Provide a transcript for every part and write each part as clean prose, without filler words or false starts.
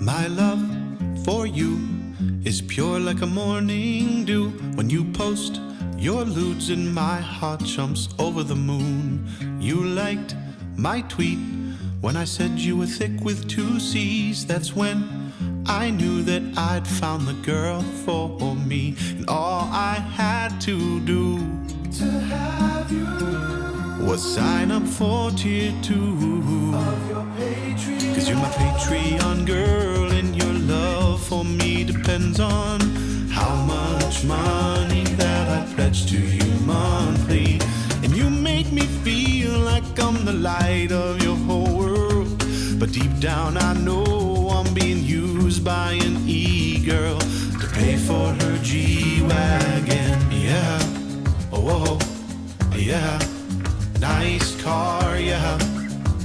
My love for you is pure like a morning dew. When you post your lewds and my heart jumps over the moon. You liked my tweet when I said you were thick with two C's. That's when I knew that I'd found the girl for me. And all I had to do to have you was sign up for tier 2 of your Patreon. 'Cause you're my Patreon girl, and your love for me depends on how much money that I pledge to you monthly. And you make me feel like I'm the light of your whole world, but deep down I know I'm being used by an e-girl to pay for her G-Wagon. Yeah, oh, yeah, nice car, yeah,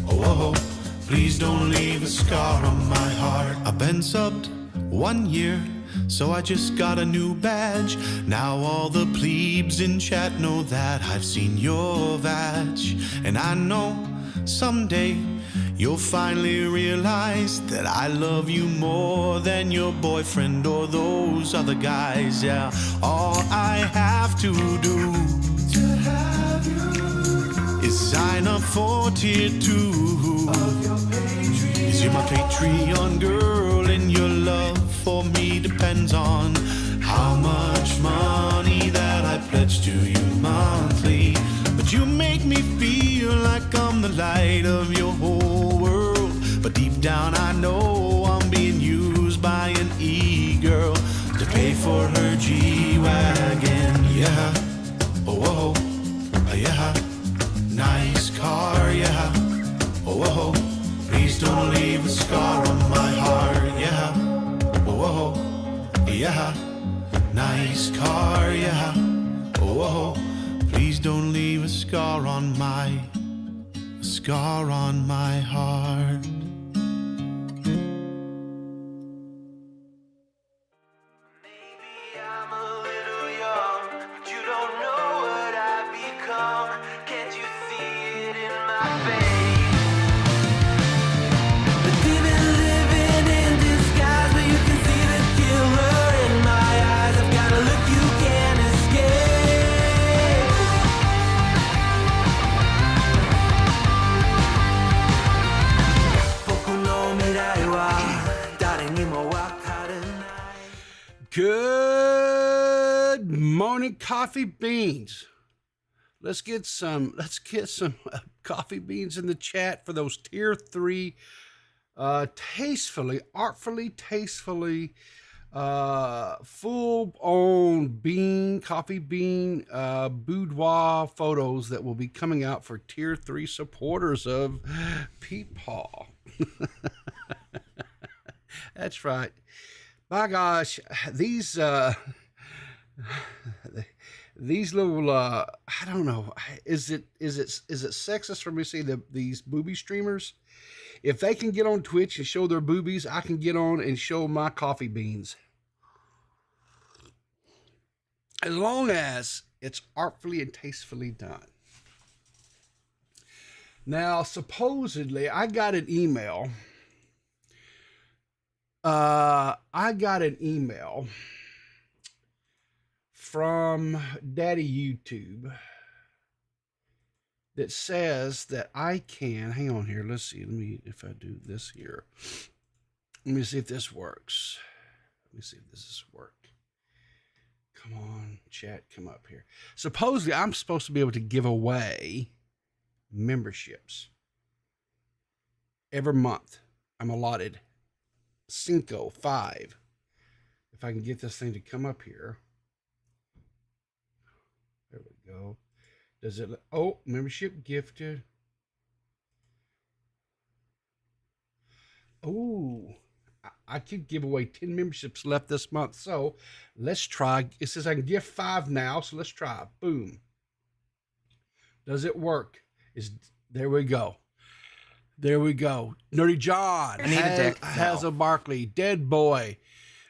oh, please don't leave a scar on my heart. I've been subbed 1 year, so I just got a new badge. Now all the plebes in chat know that I've seen your vag. And I know someday you'll finally realize that I love you more than your boyfriend or those other guys. Yeah, all I have to do to have you is sign up for tier 2 of your Patreon. 'Cause you're my Patreon girl, and your love for me depends on how much money that I pledge to you monthly. But you make me feel like I'm the light of your whole world, but deep down I know I'm being used by an e-girl to pay for her G-Wagon. Yeah, oh, yeah, nice car, yeah, oh, please don't leave a scar on my heart. Yeah, oh, yeah, nice car, yeah, oh, please don't leave a scar on my heart. Maybe I'm a little young, but you don't know what I've become. Can't you see it in my face? But even living in disguise, but you can see the killer in my eyes. I've got a look you can't escape. Boku no mirai wa dare ni mo wakaranai. Good morning, coffee beans. Let's get some coffee beans in the chat for those tier 3 tastefully, artfully, tastefully full-on coffee bean boudoir photos that will be coming out for tier 3 supporters of Peepaw. That's right. My gosh, these little I don't know, is it sexist for me to see these booby streamers? If they can get on Twitch and show their boobies, I can get on and show my coffee beans, as long as it's artfully and tastefully done. Now, supposedly, I got an email. From Daddy YouTube that says that I can, hang on here, let's see, if I do this here, let me see if this works. Let me see if this is work. Come on, chat, come up here. Supposedly, I'm supposed to be able to give away memberships every month. I'm allotted 5. If I can get this thing to come up here. There we go. Does it? Oh, membership gifted. Oh, I could give away 10 memberships left this month. So let's try. It says I can give 5 now. So let's try. Boom. Does it work? There we go. There we go. Nerdy John. Hazel Barkley. Dead Boy.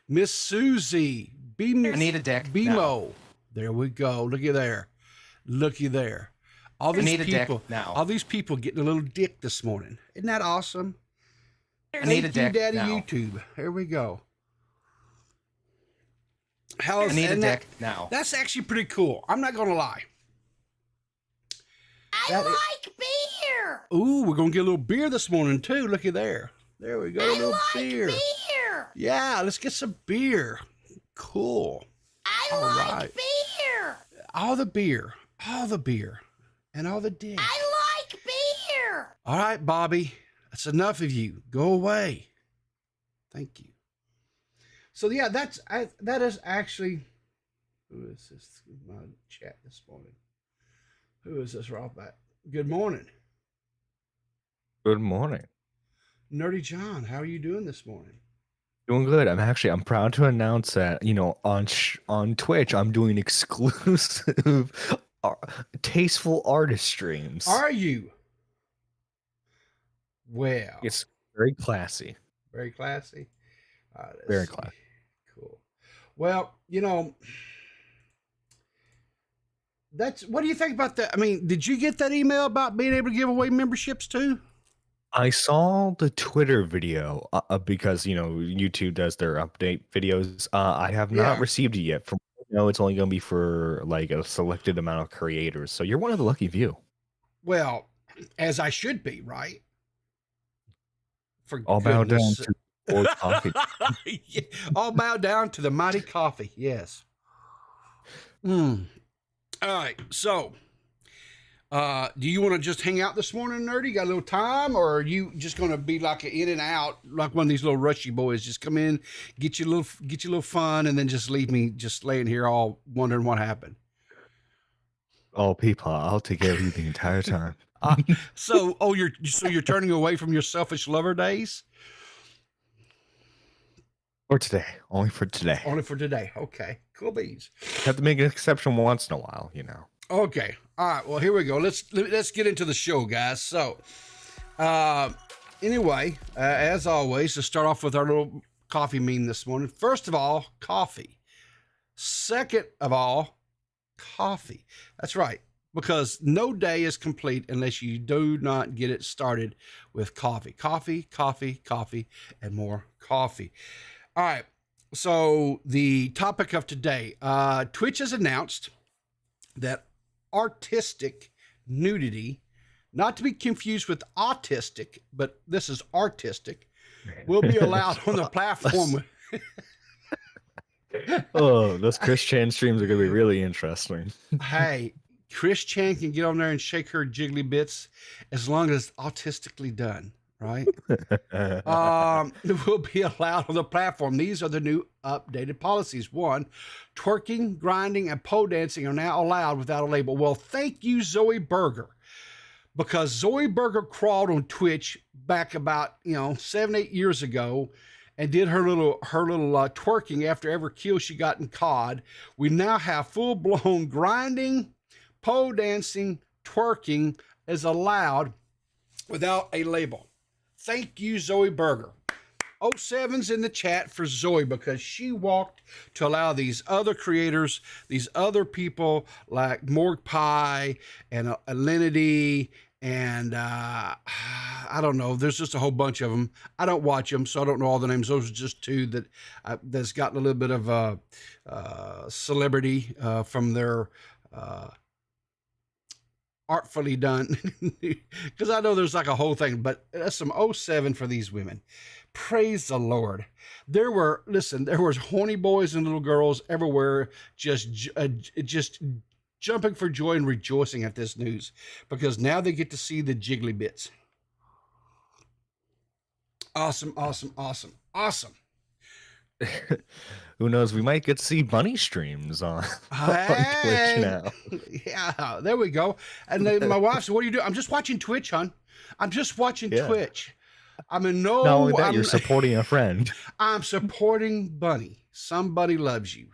Miss Susie. I need a deck. BMO. No. There we go. Looky there. Looky there. All these people now. All these people getting a little dick this morning. Isn't that awesome? I need a Thank you, deck Daddy now. YouTube. Here we go. I need a deck now. That's actually pretty cool. I'm not gonna lie. I like beer. Ooh, we're gonna get a little beer this morning too. Looky there. There we go. A little beer. Beer. Yeah, let's get some beer. Cool. I like beer. All the beer, and all the dick. I like beer. All right, Bobby, that's enough of you. Go away. Thank you. So yeah, that is actually. Who is this in my chat this morning? Who is this right back? Good morning, Good morning. Nerdy John. How are you doing this morning? Doing good. I'm proud to announce that, on Twitch, I'm doing exclusive tasteful artist streams. Are you? Well, It's very classy. very classy. All right, let's Very see. classy. Cool. Well, that's. What do you think about that? I mean, did you get that email about being able to give away memberships too? I saw the Twitter video because, YouTube does their update videos. I have not Yeah. received it yet. From what I know, it's only going to be for like a selected amount of creators. So you're one of the lucky few. Well, as I should be, right? For All bow down goodness- to Lord Coffee. Yeah, all bow down to the mighty coffee. Yes. All right. So, do you want to just hang out this morning, Nerdy? Got a little time, or are you just going to be like an in and out, like one of these little rushy boys? Just come in, get you a little fun, and then just leave me just laying here all wondering what happened. Oh, people, I'll take care of you the entire time. So you're turning away from your selfish lover days? For today. Only for today. Only for today. Okay. Cool beans. Have to make an exception once in a while, Okay. All right. Well, here we go. Let's get into the show, guys. So, anyway, as always, to start off with our little coffee meme this morning. First of all, coffee. Second of all, coffee. That's right. Because no day is complete unless you do not get it started with coffee. Coffee, coffee, coffee, and more coffee. All right. So the topic of today, Twitch has announced that artistic nudity, not to be confused with autistic, but this is artistic, will be allowed on the platform. Oh, those Chris Chan streams are going to be really interesting. Hey, Chris Chan can get on there and shake her jiggly bits as long as it's autistically done, right? It will be allowed on the platform. These are the new updated policies. 1, twerking, grinding, and pole dancing are now allowed without a label. Well, thank you, Zoe Berger, because Zoe Berger crawled on Twitch back about 7-8 years ago and did her little twerking after every kill she got in COD. We now have full blown grinding, pole dancing, twerking is allowed without a label. Thank you, Zoe Berger. 07's in the chat for Zoe, because she walked to allow these other creators, these other people like Morg Pie and Alinity and I don't know. There's just a whole bunch of them. I don't watch them, so I don't know all the names. Those are just two that that's gotten a little bit of celebrity from their artfully done, because I know there's like a whole thing, but that's some 07 for these women. Praise the Lord. There was horny boys and little girls everywhere just jumping for joy and rejoicing at this news, because now they get to see the jiggly bits. Awesome. Who knows? We might get to see bunny streams on, on Twitch now. Yeah, there we go. And then my wife said, "What are you doing?" "I'm just watching Twitch, hon. I'm just watching Twitch." I'm in no. Not only that, you're supporting a friend. I'm supporting Bunny. Somebody loves you.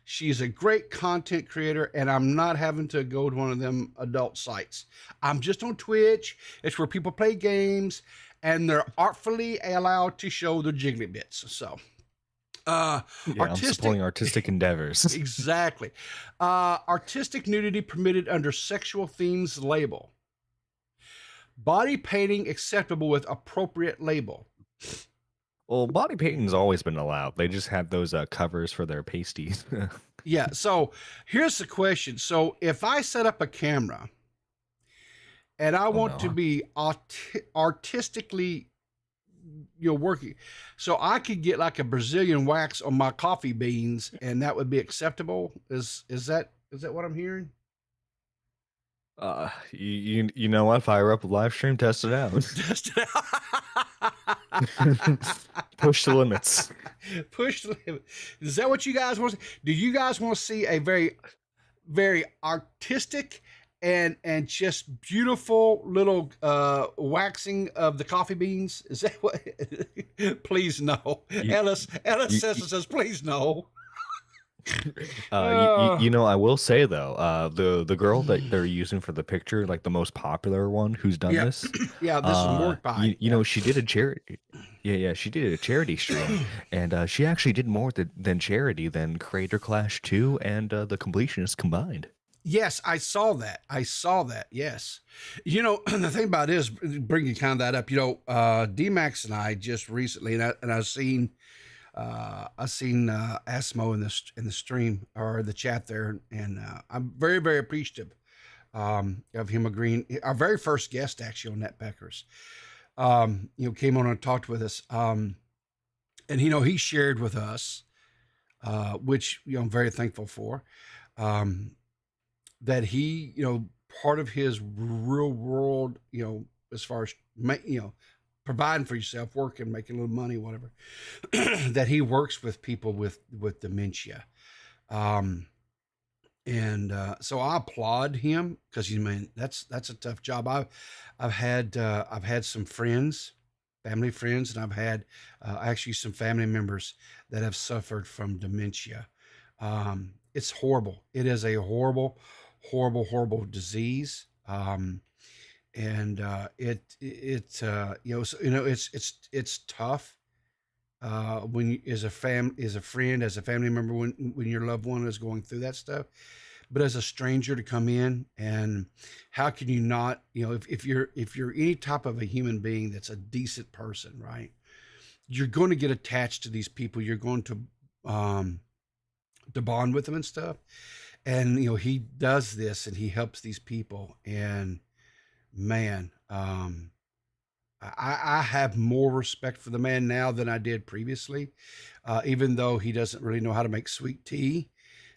She's a great content creator, and I'm not having to go to one of them adult sites. I'm just on Twitch. It's where people play games, and they're artfully allowed to show their jiggly bits. So, I'm supporting artistic endeavors. Exactly. Artistic nudity permitted under sexual themes label. Body painting acceptable with appropriate label. Well, body painting's always been allowed. They just have those covers for their pasties. Yeah. So here's the question. So if I set up a camera and I Oh want to no. be artistically, working, so I could get like a Brazilian wax on my coffee beans, and that would be acceptable. Is that what I'm hearing? You know what? Fire up a live stream, test it out. Just Push the limits. push the limit. Is that what you guys want to see? Do you guys want to see a very, very artistic and just beautiful little waxing of the coffee beans? Is that what? Please no. You, Ellis you, says, please no. you know, I will say though, the girl that they're using for the picture, like the most popular one who's done Yeah. this, Yeah, this is Morgue Pie. you know, she did a charity. Yeah, she did a charity stream, and she actually did more than charity than Creator Clash 2 and the Completionists combined. Yes, I saw that. Yes. The thing about it is, bringing kind of that up, D-Max and I just recently, and I've seen Asmo in the stream or the chat there, and I'm very, very appreciative of him agreeing. Our very first guest actually on Netpeckers, came on and talked with us, and he shared with us, which I'm very thankful for, that he, part of his real world, as far as providing for yourself, working, making a little money, whatever, that he works with people with dementia. So I applaud him, because that's a tough job. I've had some friends, family friends, and I've had actually some family members that have suffered from dementia. It's horrible. It is a horrible, horrible, horrible disease. It's tough when you, as a friend, as a family member, when your loved one is going through that stuff, but as a stranger to come in, and how can you not, if you're any type of a human being that's a decent person, right? You're going to get attached to these people. You're going to bond with them and stuff. And, he does this and he helps these people. And man, I have more respect for the man now than I did previously, even though he doesn't really know how to make sweet tea.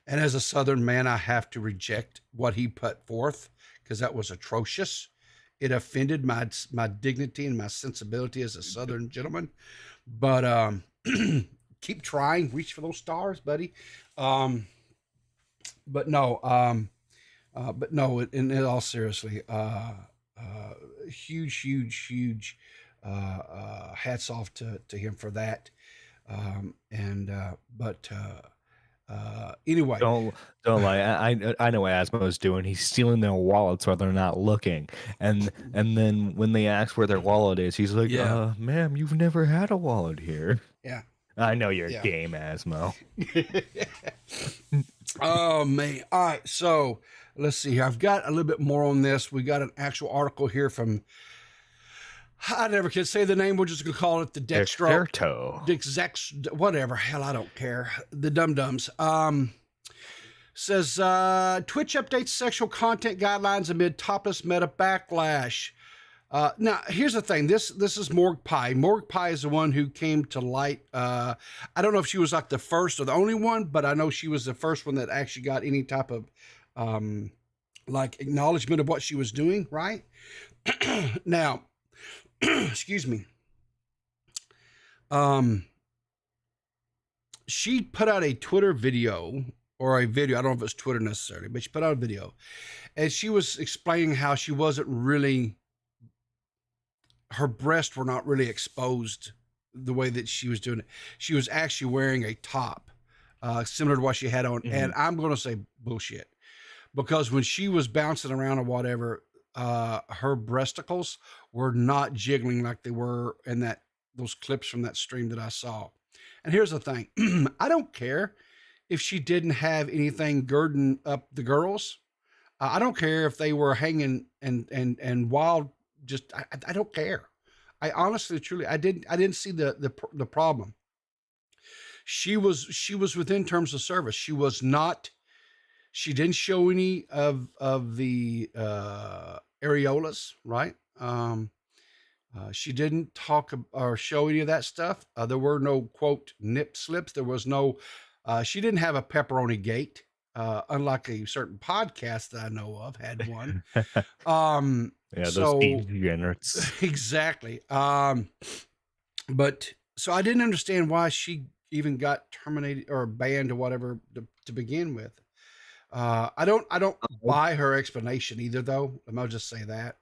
And as a Southern man, I have to reject what he put forth, because that was atrocious. It offended my dignity and my sensibility as a Southern gentleman. But keep trying, reach for those stars, buddy. But no, in all seriously, huge hats off to him for that. Anyway, Don't lie. I know what Asmo's doing. He's stealing their wallets while they're not looking, and then when they ask where their wallet is, he's like, Yeah. Ma'am, you've never had a wallet here." yeah. I know you're Yeah. game, Asmo. Oh man. All right. So let's see here. I've got a little bit more on this. We got an actual article here from, I never can say the name. We're just going to call it the Dextro. Dexerto. Whatever. Hell, I don't care. The dum-dums. Says, Twitch updates sexual content guidelines amid topless meta backlash. Now, here's the thing. This is Morgue Pie. Morgue Pie is the one who came to light. I don't know if she was like the first or the only one, but I know she was the first one that actually got any type of like acknowledgement of what she was doing, right? Now, excuse me. She put out a Twitter video, or a video. I don't know if it's Twitter necessarily, but she put out a video, and she was explaining how she wasn't really, her breasts were not really exposed the way that she was doing it. She was actually wearing a top, similar to what she had on. Mm-hmm. And I'm going to say bullshit, because when she was bouncing around or whatever, her breasticles were not jiggling like they were in those clips from that stream that I saw. And here's the thing. I don't care if she didn't have anything girding up the girls. I don't care if they were hanging and wild. Just, I don't care. I honestly, truly, I didn't see the problem. She was within terms of service. She was not. She didn't show any of the areolas, right? She didn't talk or show any of that stuff. There were no quote nip slips. There was no. She didn't have a pepperoni gate, unlike a certain podcast that I know of had one. Yeah, those So degenerates. exactly. But so I didn't understand why she even got terminated or banned or whatever to begin with. I don't buy her explanation either, though. I'll just say that.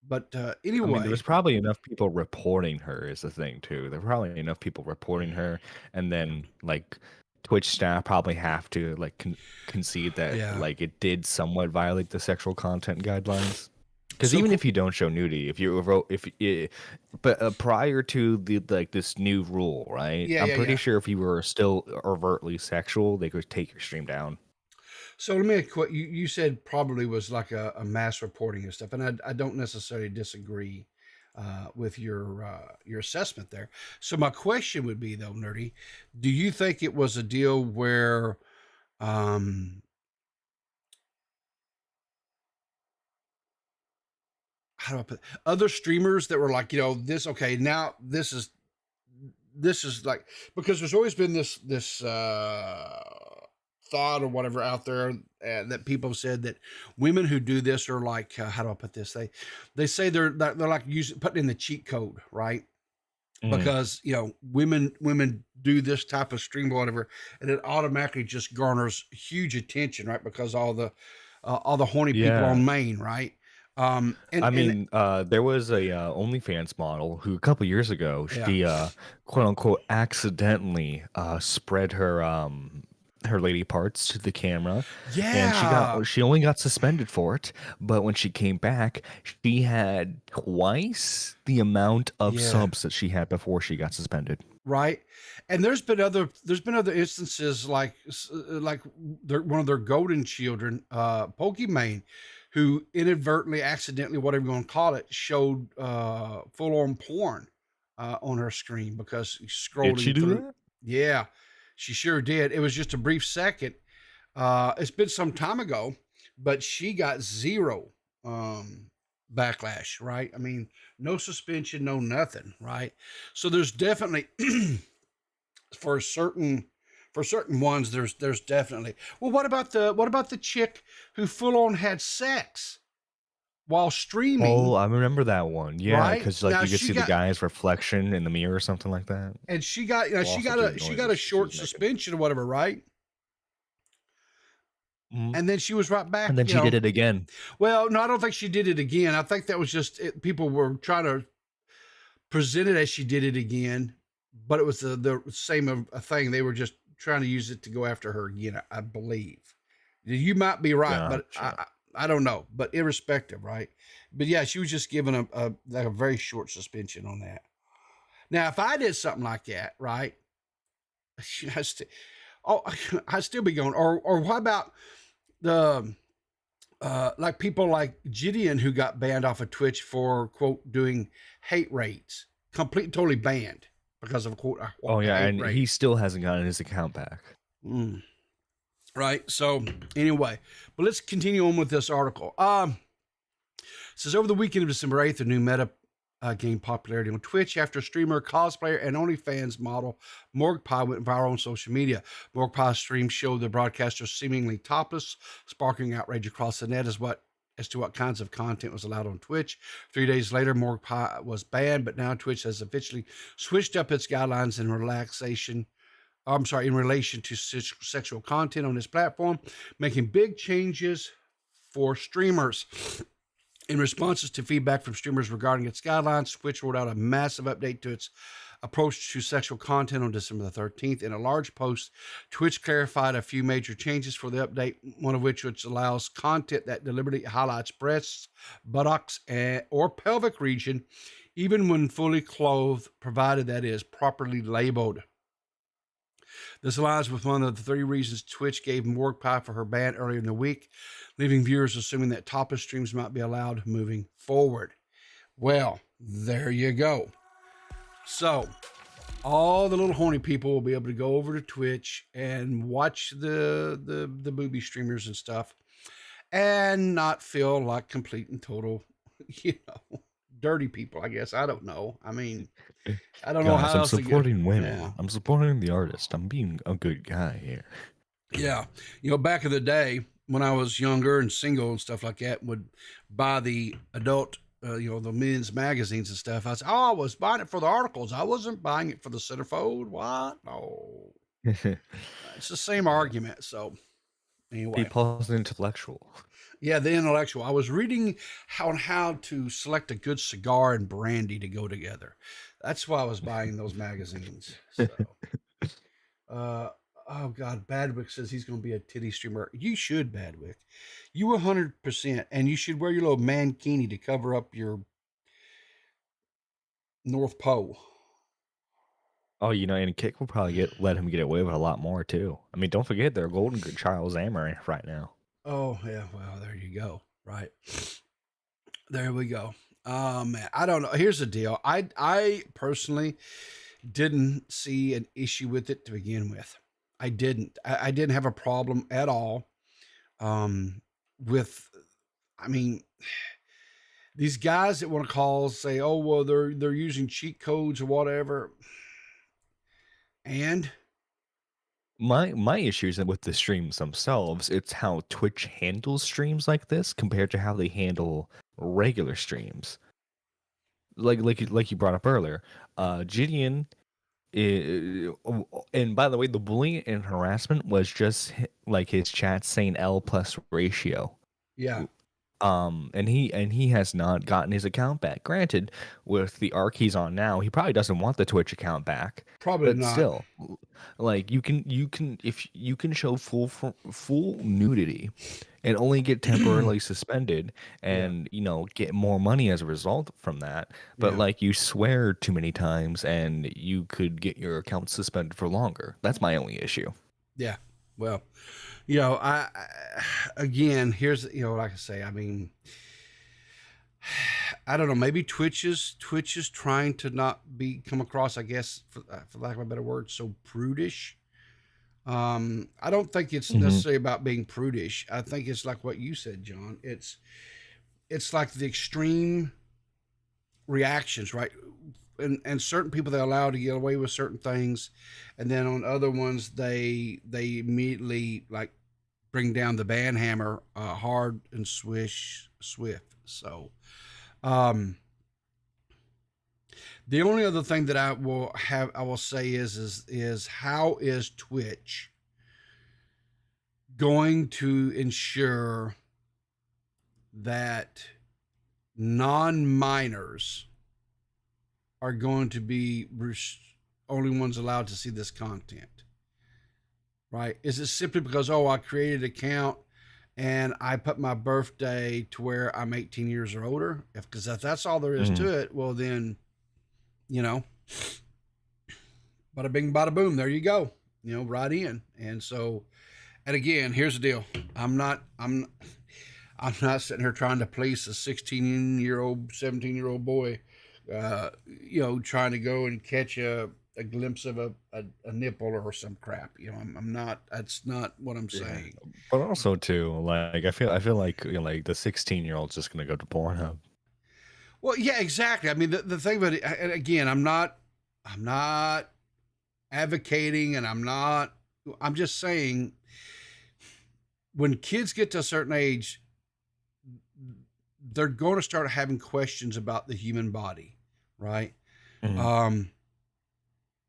But I mean, there anyway, was probably enough people reporting her is the thing too. There were probably enough people reporting her, and then like Twitch staff probably have to like concede that yeah. like it did somewhat violate the sexual content guidelines. Because So even qu- if you don't show nudity, if you wrote, if it, but prior to the like this new rule, right? yeah, I'm yeah, pretty yeah. sure if you were still overtly sexual, they could take your stream down. So let me quit. You said probably was like a mass reporting and stuff, and I don't necessarily disagree with your assessment there. So my question would be though, Nerdy, do you think it was a deal where um, how do I put other streamers that were like, this okay, now this is like because there's always been this thought or whatever out there that people have said that women who do this are like how do I put this? They say they're like putting in the cheat code, right? Because women do this type of stream or whatever, and it automatically just garners huge attention, right? Because all the horny people Yeah. on Maine, right? And I mean, there was a OnlyFans model who a couple years ago she quote unquote accidentally spread her lady parts to the camera, and yeah, she only got suspended for it. But when she came back, she had twice the amount of yeah. subs that she had before she got suspended. Right. And there's been other instances like one of their golden children, Pokimane, who inadvertently, accidentally, whatever you want to call it, showed full on porn on her screen because scrolling Did she do through. that? Yeah, she sure did. It was just a brief second. It's been some time ago, but she got zero backlash, right? I mean, no suspension, no nothing, right? So there's definitely for certain ones there's definitely. Well, what about the chick who full on had sex while streaming? Oh, I remember that one. Yeah, Right? because like Now you could she see got- the guy's reflection in the mirror or something like that. and she got While she also got doing a noises she short was making. suspension or whatever, right? Mhm. And then she was right back. And then she did it again. Well, no, I don't think she did it again. I think that was just people were trying to present it as she did it again, but it was the same thing. They were just trying to use it to go after her again, I believe. You might be right, but Gotcha. I don't know. But irrespective, right? But yeah, she was just given a very short suspension on that. Now, if I did something like that, right? I'd still be going. Or what about the like people like Gideon who got banned off of Twitch for quote doing hate raids, totally banned because of quote. Oh yeah, hate and raid. he still hasn't gotten his account back. Right. So anyway, but let's continue on with this article. It says over the weekend of December 8th, a new meta gained popularity on Twitch after streamer, cosplayer, and OnlyFans model Morgue Pie went viral on social media. Morgue Pie's stream showed the broadcaster seemingly topless, sparking outrage across the net as to what kinds of content was allowed on Twitch. 3 days later, Morgue Pie was banned, but now Twitch has officially switched up its guidelines in relation to sexual content on this platform, making big changes for streamers. In responses to feedback from streamers regarding its guidelines, Twitch rolled out a massive update to its approach to sexual content on December the 13th. In a large post, Twitch clarified a few major changes for the update, one of which allows content that deliberately highlights breasts, buttocks, or pelvic region, even when fully clothed, provided that is properly labeled. This aligns with one of the 3 reasons Twitch gave Morgue Pie for her ban earlier in the week, leaving viewers assuming that topless streams might be allowed moving forward. Well, there you go. So all the little horny people will be able to go over to Twitch and watch the booby streamers and stuff, and not feel like complete and total, dirty people. I guess, I don't know. I mean, I don't know Guys, how I'm else to get. supporting women. Yeah. I'm supporting the artist. I'm being a good guy here. Yeah. Back in the day when I was younger and single and stuff like that, would buy the adult, the men's magazines and stuff. I was buying it for the articles. I wasn't buying it for the centerfold. What? No. It's the same argument. So anyway. People's intellectual. Yeah, the intellectual. I was reading how to select a good cigar and brandy to go together. That's why I was buying those magazines. So, oh God, Badwick says he's going to be a titty streamer. You should, Badwick. You 100%, and you should wear your little mankini to cover up your North Pole. Oh, and Kick will probably let him get away with a lot more too. I mean, don't forget they're Golden Child's Amaranth right now. Oh yeah, well there you go. Right there we go. Man, I don't know. Here's the deal. I personally didn't see an issue with it to begin with. I didn't. I didn't have a problem at all. With, I mean, these guys that want to call say, oh well, they're using cheat codes or whatever. And my issue isn't with the streams themselves. It's how Twitch handles streams like this compared to how they handle regular streams. Like you brought up earlier, Gideon. And by the way, the bullying and harassment was just like his chat saying L plus ratio. yeah. And he has not gotten his account back. Granted, with the arc he's on now, he probably doesn't want the Twitch account back. Probably but not. Still, like you can if you can show full nudity and only get temporarily suspended and get more money as a result from that. But like you swear too many times and you could get your account suspended for longer. That's my only issue. Yeah. Well, I again, here's, like I say, I mean, I don't know, maybe Twitch is trying to not come across, I guess, for lack of a better word, so prudish. I don't think it's necessarily about being prudish. I think it's like what you said, John. It's like the extreme reactions, right? And certain people they're allowed to get away with certain things, and then on other ones they immediately like bring down the band hammer hard and swift. So the only other thing that I will say is how is Twitch going to ensure that non-minors are going to be only ones allowed to see this content, right? Is it simply because, I created an account and I put my birthday to where I'm 18 years or older? Because if that's all there is to it, well then, bada bing, bada boom, there you go, right in. And so, and again, here's the deal. I'm not sitting here trying to police a 16-year-old, 17-year-old boy, trying to go and catch a glimpse of a nipple or some crap. I'm not. That's not what I'm saying. But also too, like I feel like like the 16-year-old's just gonna go to Pornhub. Well, yeah, exactly. I mean, the thing about it, and again, I'm not advocating, and I'm just saying, when kids get to a certain age, they're going to start having questions about the human body, right?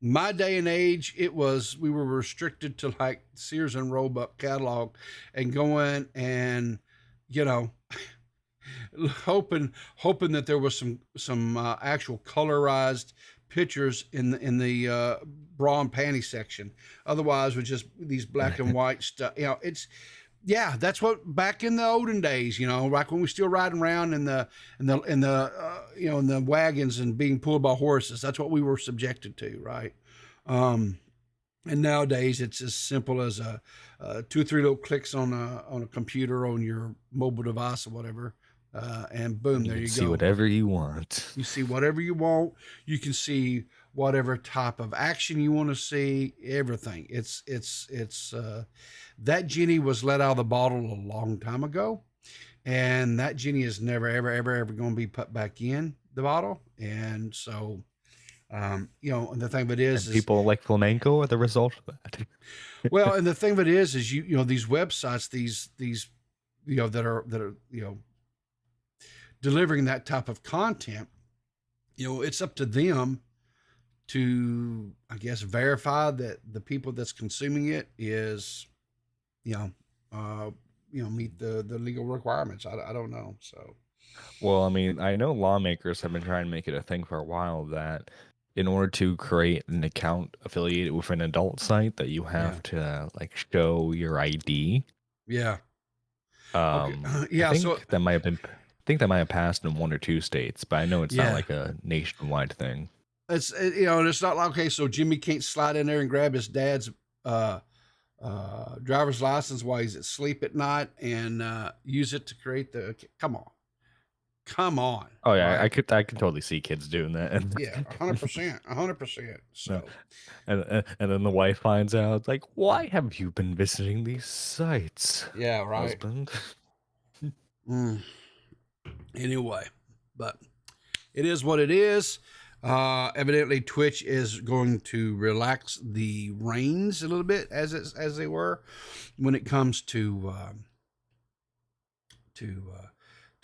My day and age, we were restricted to like Sears and Roebuck catalog and going and, hoping that there was some actual colorized pictures in the bra and panty section. Otherwise, with just these black and white stuff, that's what back in the olden days, like when we still riding around in the wagons and being pulled by horses. That's what we were subjected to, right? And nowadays it's as simple as 2 or 3 little clicks on a computer on your mobile device or whatever, And boom, there can you see go. whatever you want. You see whatever you want. You can see whatever type of action you want to see. Everything. It's that genie was let out of the bottle a long time ago, and that genie is never ever going to be put back in the bottle. And so, you know, and the thing of it is People like flamenco are the result of that. well, and the thing of it is you know these websites, these you know that are you know delivering that type of content, you know, it's up to them to, I guess, verify that the people that's consuming it is, you know, meet the legal requirements. I don't know. So, Well, I mean, I know lawmakers have been trying to make it a thing for a while that in order to create an account affiliated with an adult site that you have to like show your ID. yeah. Okay. I think that might have been I think that might have passed in 1 or 2 states, but I know it's not like a nationwide thing. It's you know, and it's not like, okay, so Jimmy can't slide in there and grab his dad's driver's license while he's asleep at night and use it to create the. Come on. Oh yeah, right? I could totally see kids doing that. Yeah, 100%. So, and then the wife finds out, like, why have you been visiting these sites? yeah, right. Husband. Anyway, but it is what it is. Evidently, Twitch is going to relax the reins a little bit as they were when it comes to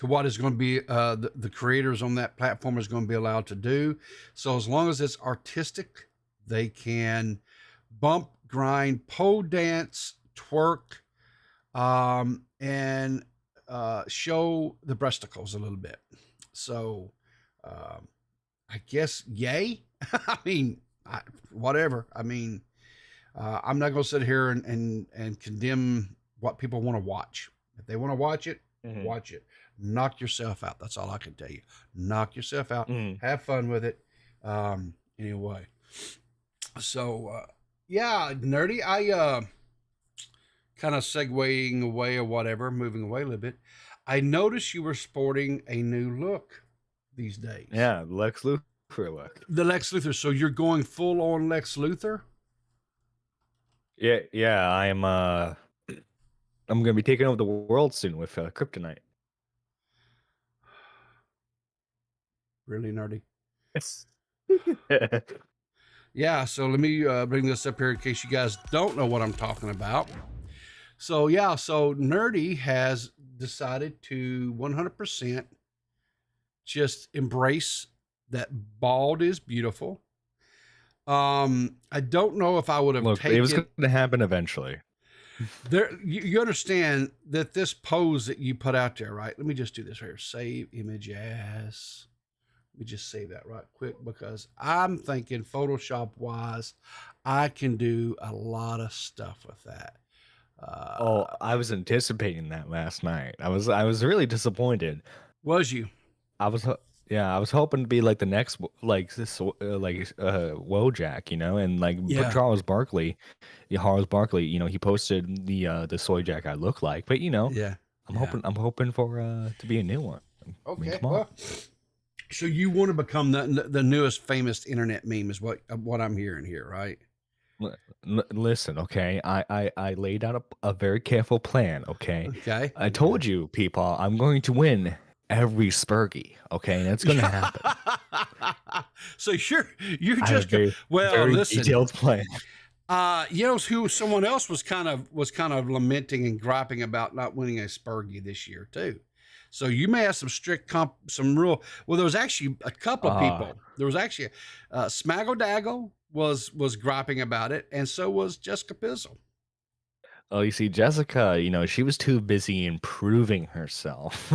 what is going to be the creators on that platform is going to be allowed to do. So as long as it's artistic, they can bump, grind, pole dance, twerk, and show the breasticles a little bit. So I guess yay. I mean, whatever. I mean, I'm not going to sit here and condemn what people want to watch. If they want to watch it, watch it. Knock yourself out. That's all I can tell you. Knock yourself out. Have fun with it. Anyway. So, yeah, nerdy. I kind of segueing away or whatever, moving away a little bit. I noticed you were sporting a new look these days. Yeah, Lex Luthor look. The Lex Luthor. So you're going full on Lex Luthor? Yeah. I'm gonna be taking over the world soon with kryptonite. Really nerdy. Yeah, so let me bring this up here in case you guys don't know what I'm talking about. So yeah, so Nerdy has decided to 100% just embrace that bald is beautiful. I don't know if I would have taken it was going to happen eventually. There, you understand that this pose that you put out there, right? Let me just do this right here. Save image as. Let me just save that right quick because I'm thinking Photoshop wise, I can do a lot of stuff with that. I was anticipating that last night. I was really disappointed. Was you? I was hoping to be like the next Wojak, you know, and like Charles Barkley, he posted the soy jack I look like, but you know, I'm hoping for to be a new one. Okay, I mean, come on. well, so you want to become the newest famous internet meme is what I'm hearing here, right? Listen, okay, I laid out a very careful plan, okay? Okay. I told you, people, I'm going to win every Spurgy, okay? And it's going to happen. So you're I just have a very listen. detailed plan. You know who someone else was kind of lamenting and griping about not winning a Spurgy this year too. So you may have some strict some real. Well, there was actually a couple of people. There was actually Smaggle Daggle was griping about it, and so was Jessica Pizzle. Oh, you see, Jessica, you know, she was too busy improving herself.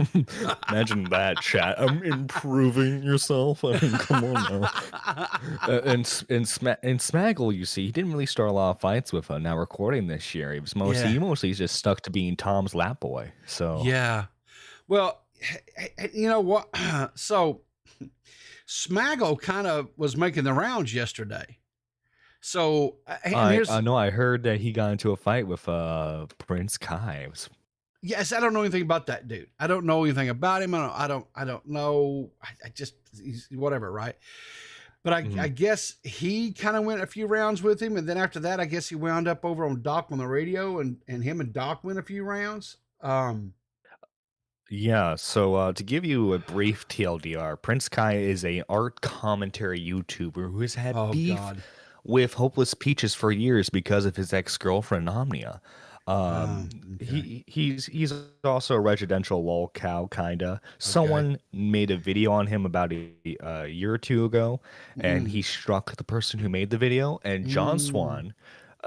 Imagine that, chat. I'm improving yourself. I mean, come on now. And Smaggle, you see, he didn't really start a lot of fights with now recording this year. He was mostly just stuck to being Tom's lap boy. So yeah. Well, you know what? So Smaggle kind of was making the rounds yesterday. So I know I heard that he got into a fight with Prince Kai. Yes, I don't know anything about that dude. I don't know anything about him. I don't know. I just he's whatever, right? But I guess he kind of went a few rounds with him, and then after that, I guess he wound up over on Doc on the radio, and him and Doc went a few rounds. Yeah, so to give you a brief TLDR, Prince Kai is a art commentary YouTuber who has had Oh beef God. with Hopeless Peaches for years because of his ex-girlfriend Omnia. Oh, okay. He's also a residential lolcow kinda. Okay. Someone made a video on him about a year or two ago, and Mm, he struck the person who made the video. And John mm, Swan,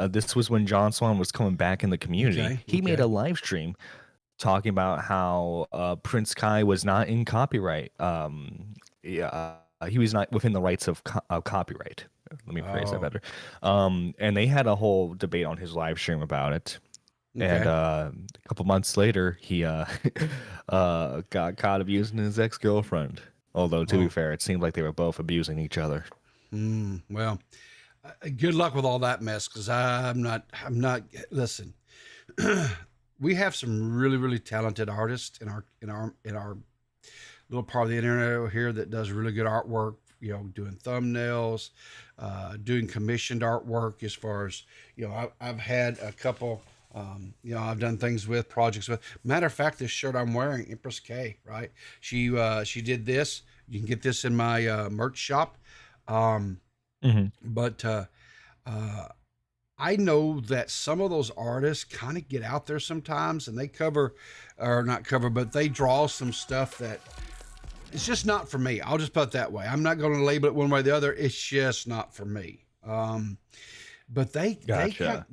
this was when John Swan was coming back in the community. okay. He made Okay. a live stream talking about how Prince Kai was not in copyright. Yeah, he was not within the rights of copyright. Let me phrase that Oh, better. And they had a whole debate on his live stream about it. And okay. a couple months later, he got caught abusing his ex girlfriend. Although to be Oh, fair, it seemed like they were both abusing each other. well, good luck with all that mess because I'm not, listen, we have some really, really talented artists in our little part of the internet over here that does really good artwork, doing thumbnails, doing commissioned artwork as far as, I've had a couple, I've done things with projects with. Matter of fact, this shirt I'm wearing, Empress K, right? She did this. You can get this in my merch shop. Um, Hmm. but I know that some of those artists kind of get out there sometimes and they cover, or not cover, but they draw some stuff that it's just not for me. I'll just put it that way. I'm not going to label it one way or the other. It's just not for me. But Gotcha.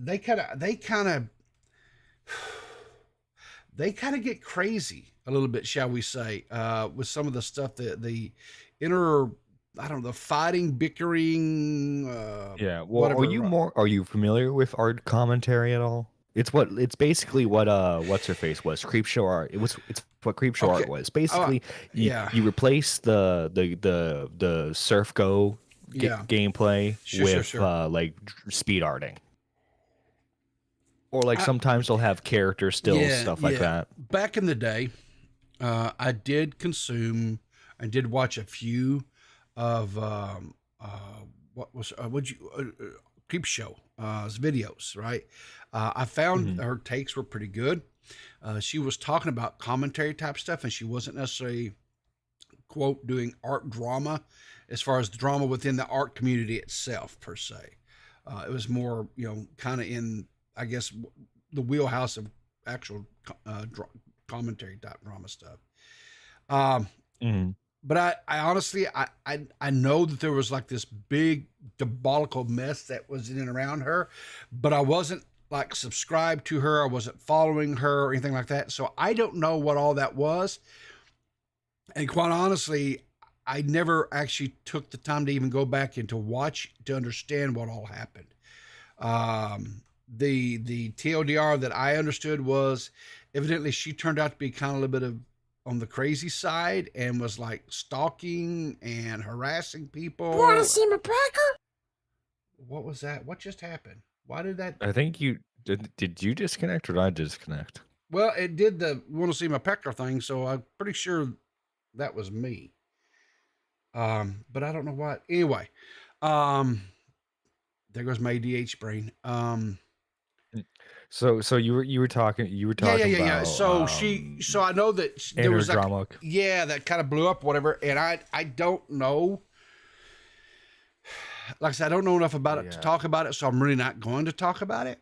they kind of get crazy a little bit, shall we say, with some of the stuff that the inner, I don't know, the fighting, bickering, Yeah. Well, whatever. are you familiar with art commentary at all? It's basically what what's her face was Creepshow art. It's what Creepshow Okay. art was. Oh, Basically, yeah. you replace the Surf Go Yeah. gameplay Sure, sure, with sure. like speed arting. Or like I, sometimes they'll have character stills, yeah, stuff like yeah. that. Back in the day, I did consume and did watch a few of what was would you Creep Show videos, right? I found Hmm. her takes were pretty good. She was talking about commentary type stuff, and she wasn't necessarily quote doing art drama as far as drama within the art community itself per se. It was more, kind of in, I guess, the wheelhouse of actual commentary type drama stuff. Um, Hmm. but I honestly, I know that there was like this big diabolical mess that was in and around her, but I wasn't like subscribed to her. I wasn't following her or anything like that. So I don't know what all that was. And quite honestly, I never actually took the time to even go back and to watch to understand what all happened. The TLDR that I understood was evidently she turned out to be kind of a little bit of on the crazy side and was like stalking and harassing people. Want to see my pecker? What was that? What just happened? Why did that? I think you did you disconnect or did I disconnect? Well, it did the want to see my pecker thing, so I'm pretty sure that was me. But I don't know what. Anyway, um, there goes my ADH brain. So you were Yeah, yeah, talking yeah, yeah. about So so I know that there inner was like, drama. yeah, that kind of blew up, whatever. And I don't know. Like I said, I don't know enough about it to Yeah. talk about it, so I'm really not going to talk about it.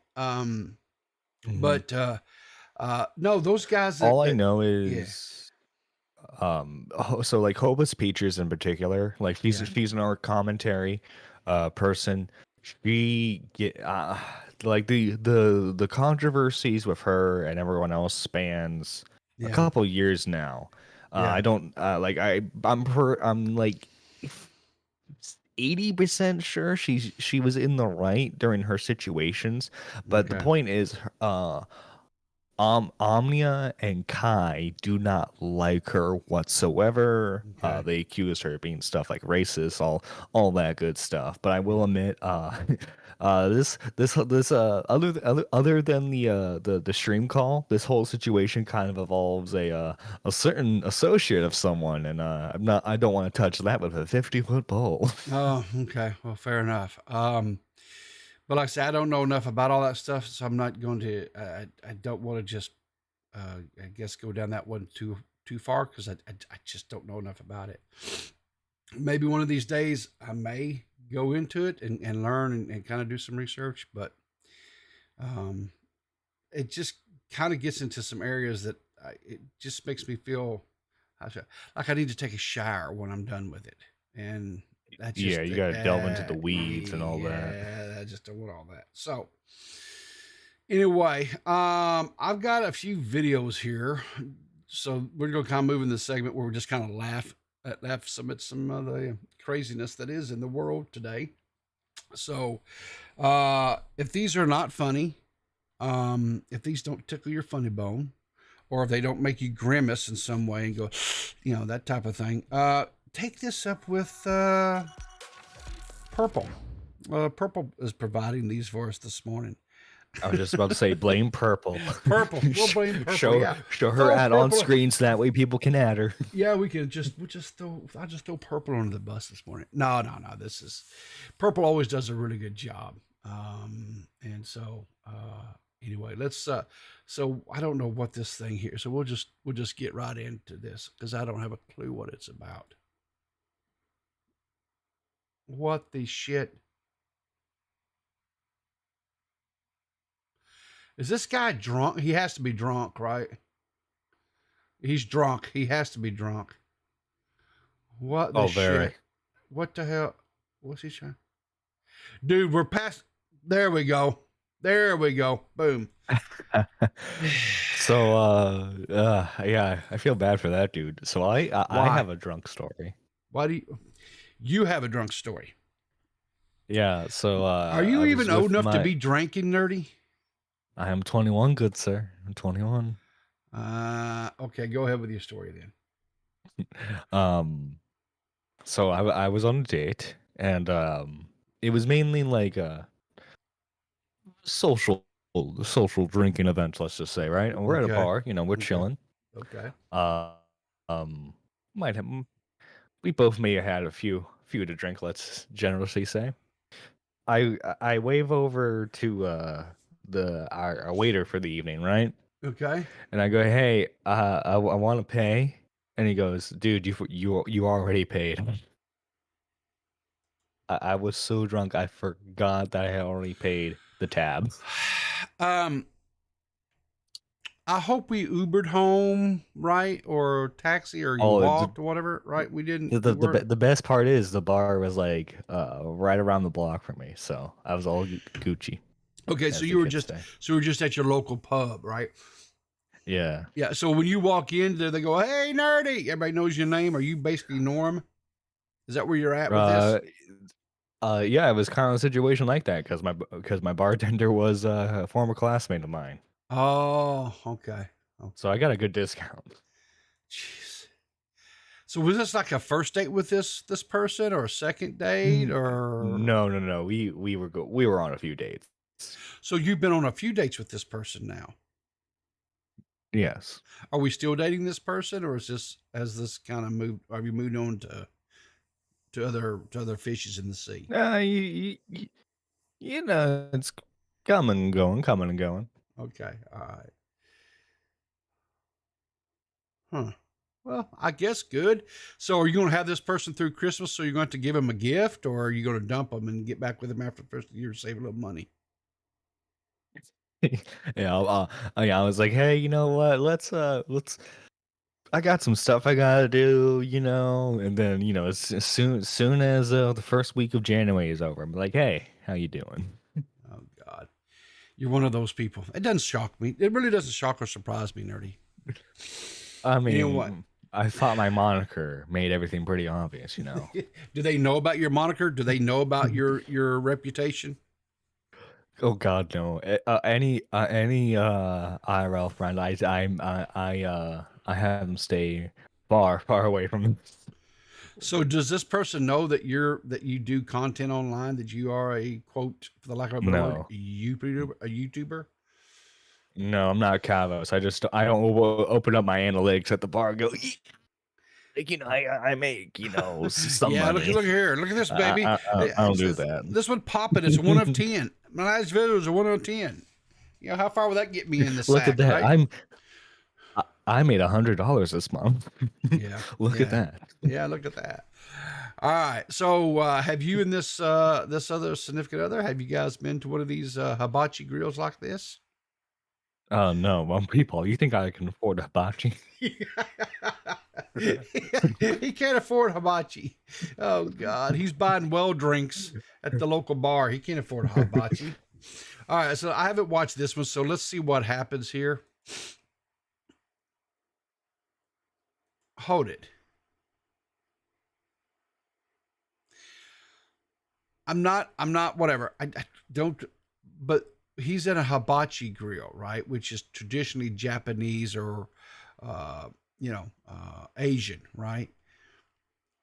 Mhm. But no, those guys All I that know yeah, is so like Hopeless Peaches in particular, like yeah, she's an art commentary person. She get like the controversies with her and everyone else spans a yeah, couple years now. I yeah. don't like I'm like 80% sure she was in the right during her situations, but the Okay. point is Omnia and Kai do not like her whatsoever. Okay. They accuse her of being stuff like racist, all that good stuff. But I will admit, this other than the stream call, this whole situation kind of involves a certain associate of someone, and I don't want to touch that with a 50-foot pole. Oh, okay. Well, fair enough. But like I said, I don't know enough about all that stuff, so I'm not going to. I don't want to just, I guess, go down that one too far because I just don't know enough about it. Maybe one of these days I may go into it and learn and kind of do some research, but it just kind of gets into some areas that it just makes me feel like I need to take a shower when I'm done with it, and that's just, Yeah, you gotta delve into the weeds and all that. Yeah, I just don't want all that. So anyway, I've got a few videos here, so we're gonna kind of move in the segment where we just kind of laugh at some of the craziness that is in the world today. So if these are not funny, if these don't tickle your funny bone, or if they don't make you grimace in some way and go, that type of thing, take this up with Purple. Purple is providing these for us this morning. I was just about to say, blame Purple. Purple. We'll blame Purple. Show her ad on screen so that way people can add her. Yeah, we'll just throw Purple under the bus this morning. No. This is Purple always does a really good job. And so anyway, let's so I don't know what this thing here. So we'll just get right into this because I don't have a clue what it's about. What the shit? Is this guy drunk? He has to be drunk, right? He's drunk. He has to be drunk. What the shit? Very. What the hell? What's he trying? Dude, we're past. There we go. Boom. So, yeah, I feel bad for that dude. So I have a drunk story. Why do you have a drunk story? Yeah. So, are you even old enough to be drinking, Nerdy? I am 21, good sir. I'm 21. Okay, go ahead with your story then. So I was on a date, and it was mainly like a social drinking event, let's just say, right? And we're at a bar, we're chilling. Okay. Might have we both may have had a few to drink, let's generously say. I wave over to our waiter for the evening, right? Okay. And I go, hey, I want to pay, and he goes, dude, you already paid. I was so drunk I forgot that I had already paid the tab. I hope we Ubered home, right, or taxi, or you walked, or whatever, right? We didn't. The best part is the bar was like right around the block from me, so I was all Gucci. Okay, so you were just at your local pub, right? Yeah. Yeah. So when you walk in there, they go, "Hey, Nerdy!" Everybody knows your name. Are you basically Norm? Is that where you're at with this? Yeah, it was kind of a situation like that because my bartender was a former classmate of mine. Oh, okay. So I got a good discount. Jeez. So was this like a first date with this person, or a second date, or no? We were on a few dates. So you've been on a few dates with this person now? Yes. Are we still dating this person, or has this kind of moved? Have you moved on to other fishes in the sea? It's coming and going. Okay, all right. Huh. Well, I guess good. So are you going to have this person through Christmas? So you're going to give him a gift, or are you going to dump him and get back with him after the first of the year to save a little money? Yeah, I was like, hey, you know what? Let's. I got some stuff I gotta do, and then as soon as the first week of January is over, I'm like, hey, how you doing? Oh God, you're one of those people. It doesn't shock me. It really doesn't shock or surprise me, Nerdy. I mean, you know what? I thought my moniker made everything pretty obvious, Do they know about your moniker? Do they know about your reputation? Oh God, no. Any IRL friend, I have them stay far away from me. So does this person know that you do content online, that you are a, quote, for the lack of a better word, No, YouTuber? no, I'm not Cavos. I don't open up my analytics at the bar and go, like, I make some Yeah, money. look here. Look at this, baby. I don't do that. This one popping. It's a 1 of 10. My last video was a 1 of 10. You know, how far would that get me in the Look at sack, that. right? I made $100 this month. Yeah. Look at that. Yeah, look at that. All right. So have you and this other significant other, have you guys been to one of these hibachi grills like this? Oh no, well, people, you think I can afford a hibachi? He can't afford hibachi. Oh God, he's buying well drinks at the local bar. He can't afford a hibachi. All right, so I haven't watched this one, so let's see what happens here. Hold it. I'm not, whatever. I don't, but he's in a hibachi grill, right? Which is traditionally Japanese or, Asian, right?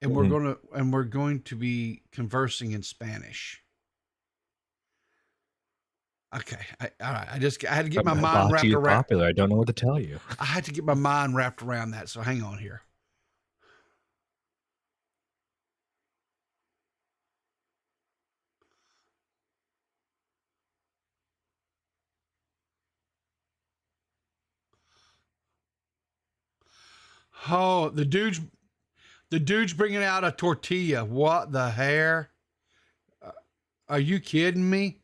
And we're going to be conversing in Spanish. Okay. All right. I had to get my mind wrapped around. Popular. I don't know what to tell you. I had to get my mind wrapped around that. So hang on here. Oh, the dude's bringing out a tortilla. What the hair? Are you kidding me?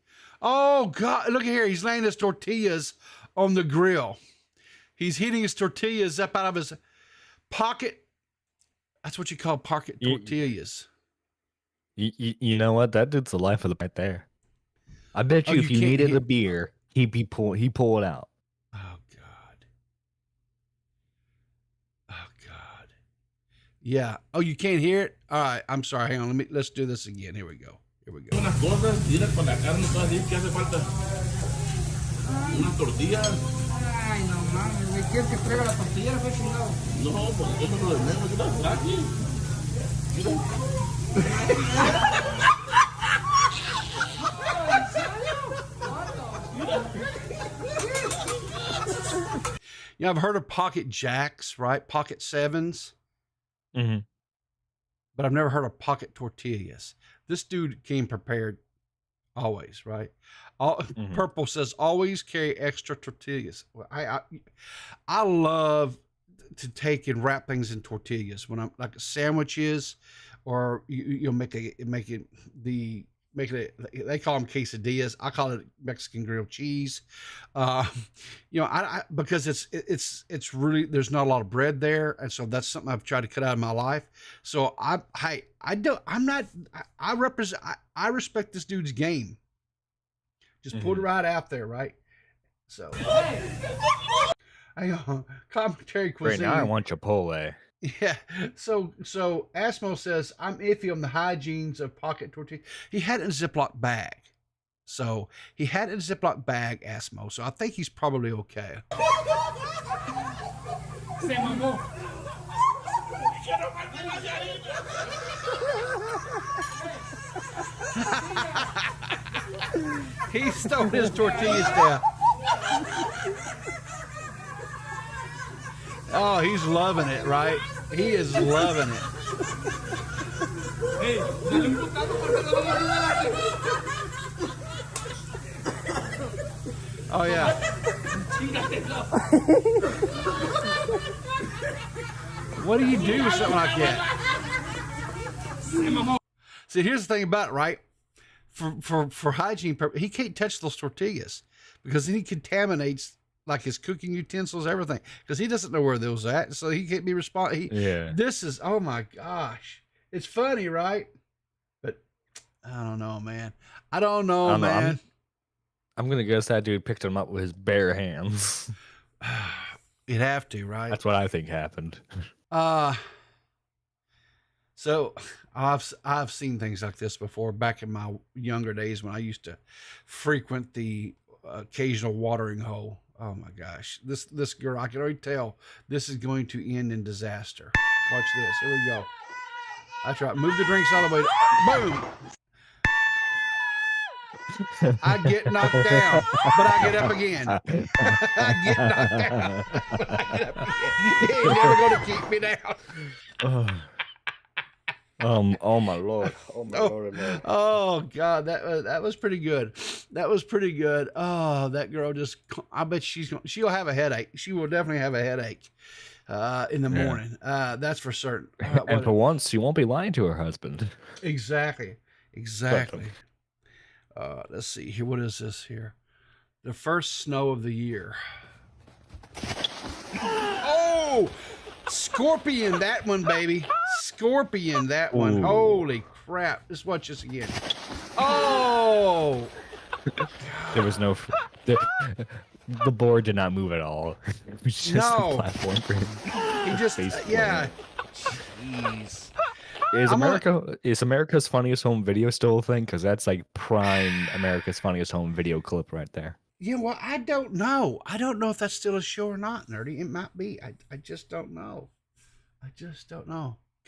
Oh God, look at here. He's laying his tortillas on the grill. He's heating his tortillas up out of his pocket. That's what you call pocket tortillas. You know what? That dude's the life of the right there. I bet you if you needed a beer, he'd pull it out. Oh God. Oh God. Yeah. Oh, you can't hear it? All right. I'm sorry. Hang on. Let's do this again. Here we go. Here we go. Unas cosas, mira con la carne toda así, ¿qué hace falta? Unas tortillas. Ay, no mames, güey, ¿quieres que traiga la tortilla, güey, chingado? No, pues eso es lo de menos, yo las traje. Yeah, I've heard of pocket jacks, right? Pocket sevens. Mm-hmm. But I've never heard of pocket tortillas. This dude came prepared always, right? Purple says always carry extra tortillas. Well, I love to take and wrap things in tortillas when I'm like sandwiches, or you'll make it. They call them quesadillas. I call it Mexican grilled cheese. Because it's really, there's not a lot of bread there, and so that's something I've tried to cut out of my life. So I respect this dude's game. Just put it right out there, right? So, hang on. Commentary cuisine. Right now, I want Chipotle. Yeah. So Asmo says, I'm iffy on the hygienes of pocket tortilla. He had it in a Ziploc bag. So he had it in a Ziploc bag, Asmo. So I think he's probably okay. He stole his tortillas down. Oh, he's loving it, right? He is loving it. Oh, yeah. What do you do with something like that? See, here's the thing about it, right? For hygiene purposes, he can't touch those tortillas because then he contaminates like his cooking utensils, everything, because he doesn't know where those at, so he can't be responsible. Yeah. This is, oh my gosh, it's funny, right? But I don't know, man. I don't know, man. I'm gonna guess that dude picked him up with his bare hands. You'd have to, right? That's what I think happened. So I've seen things like this before back in my younger days when I used to frequent the occasional watering hole. Oh my gosh, this girl, I can already tell this is going to end in disaster. Watch this. Here we go. That's right. Move the drinks all the way. Boom. I get knocked down, but I get up again. I get knocked down. I get up again. He ain't never going to keep me down. Oh my lord. Oh my lord. Oh God, that was pretty good. That was pretty good. Oh, that girl just, I bet she'll have a headache. She will definitely have a headache in the morning. That's for certain. And for once, she won't be lying to her husband. Exactly. Let's see here. What is this here? The first snow of the year. Oh, scorpion, that one, baby. Scorpion, that one. Ooh. Holy crap. Let's watch this again. Oh. There was no... The board did not move at all. It was just a platform for him. He just, yeah. Jeez. Is America's Funniest Home Video still a thing? Because that's like prime America's Funniest Home Video clip right there. Yeah, well, I don't know. I don't know if that's still a show or not, Nerdy. It might be. I just don't know.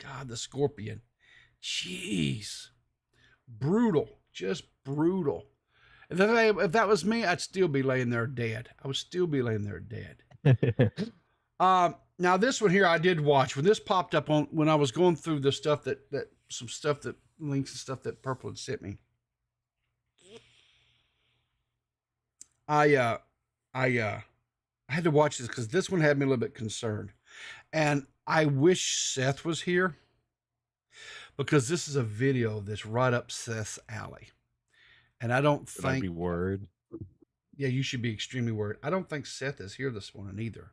God, the scorpion. Jeez. Brutal. Just brutal. If that was me, I'd still be laying there dead. I would still be laying there dead. Now this one here I did watch. When this popped up when I was going through the stuff that links and stuff that Purple had sent me. I had to watch this because this one had me a little bit concerned. And I wish Seth was here because this is a video that's right up Seth's alley. And I don't think... I'd be worried. Yeah, you should be extremely worried. I don't think Seth is here this morning either.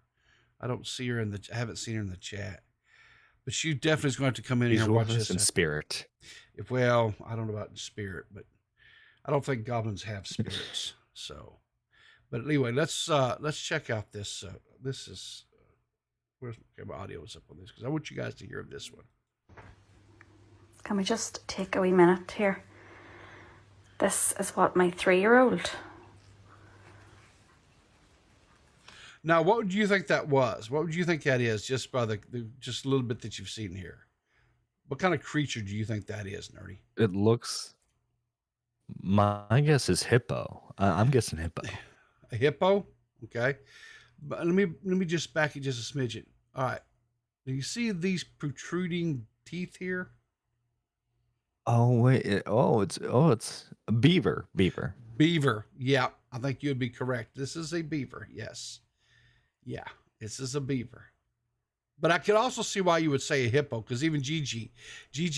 I don't see her I haven't seen her in the chat. But she definitely is going to have to come in here and watch this. In spirit. Well, I don't know about in spirit, but I don't think goblins have spirits. So, but anyway, let's check out this. This is... where's my audio is up on this? Because I want you guys to hear this one. Can we just take a wee minute here? This is what my 3-year-old. Now, what would you think that was? What would you think that is? Just by just a little bit that you've seen here. What kind of creature do you think that is, Nerdy? It looks. My guess is hippo. I'm guessing hippo. A hippo, okay. But let me just back it just a smidgen. All right. Do you see these protruding teeth here? Oh wait! It's a beaver. Beaver. Yeah, I think you'd be correct. This is a beaver. Yes. Yeah, this is a beaver. But I could also see why you would say a hippo, because even Gigi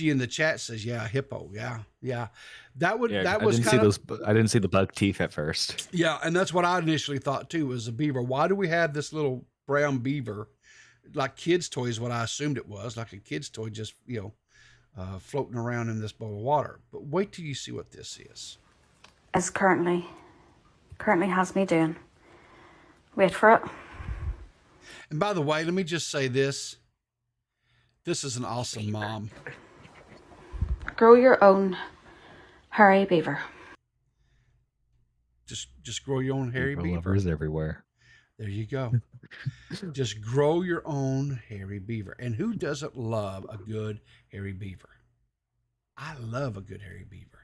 in the chat says, yeah, hippo. Yeah. That was I didn't see the bug teeth at first. Yeah, and that's what I initially thought too, was a beaver. Why do we have this little brown beaver? Like kids' toy is what I assumed it was, like a kid's toy, just floating around in this bowl of water. But wait till you see what this is. Is currently has me doing. Wait for it. And by the way, let me just say this. This is an awesome mom. Grow your own hairy beaver. Just grow your own hairy beaver. Lovers everywhere. There you go. Just grow your own hairy beaver. And who doesn't love a good hairy beaver? I love a good hairy beaver.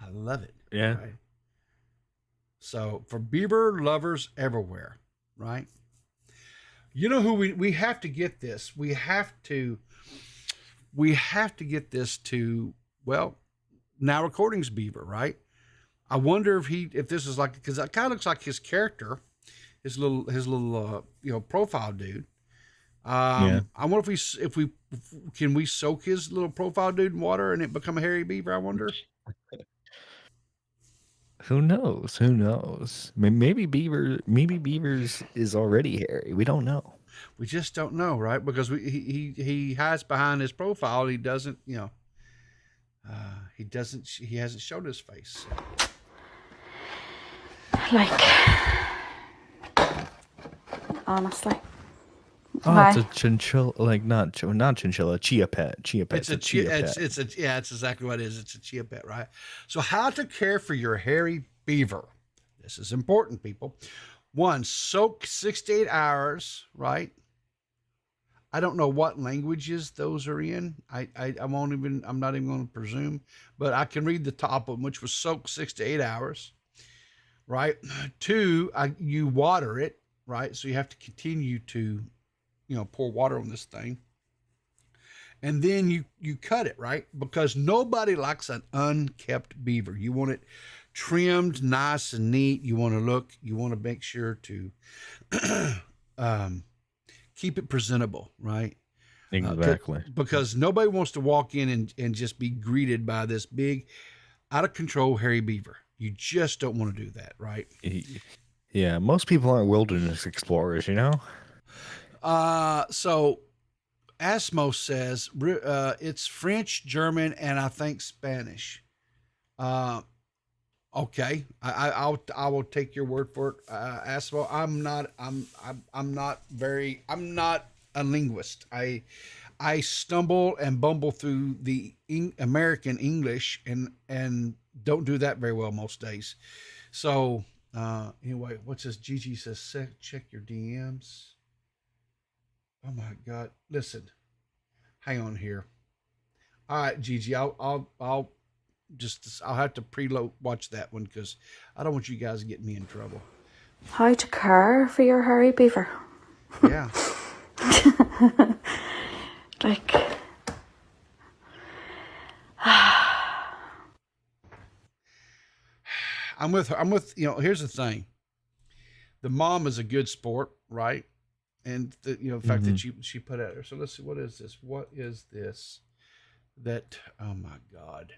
I love it. Yeah. Right? So for beaver lovers everywhere, right? You know who we have to get this. We have to get this to, well, Now Recordings Beaver, right? I wonder if this is like, because it kind of looks like his character, his little profile dude. I wonder if we can we soak his little profile dude in water and it become a hairy beaver. I wonder. Who knows? Maybe Beavers is already hairy. We don't know. We just don't know, right? Because he hides behind his profile. And he doesn't, he hasn't showed his face. Like, honestly, Oh, it's Why? a chinchilla, like not chinchilla, chia pet. Chia pet. It's a chia. It's a yeah. It's exactly what it is. It's a chia pet, right? So, how to care for your hairy beaver? This is important, people. One, soak 6 to 8 hours, right? I don't know what languages those are in. I won't even. I'm not even going to presume, but I can read the top of them, which was soak 6 to 8 hours, right? Two, you water it, right? So you have to continue to, pour water on this thing, and then you cut it, right? Because nobody likes an unkept beaver. You want it trimmed, nice and neat. You want to make sure to keep it presentable, right? Exactly. Because nobody wants to walk in and just be greeted by this big, out of control hairy beaver. You just don't want to do that, right? Yeah, most people aren't wilderness explorers, you know? So Asmo says it's French, German, and I think Spanish. Okay, I will take your word for it, Asmo. I'm not a linguist. I stumble and bumble through the American English and don't do that very well most days. So anyway, what's this? Gigi says check your DMs. Oh my God! Listen, hang on here. All right, Gigi, I'll have to preload watch that one because I don't want you guys to get me in trouble. How to care for your hairy beaver? Yeah. Like, I'm with her. Here's the thing. The mom is a good sport, right? And the fact that she put out there. So let's see, what is this? What is this? That, oh my God.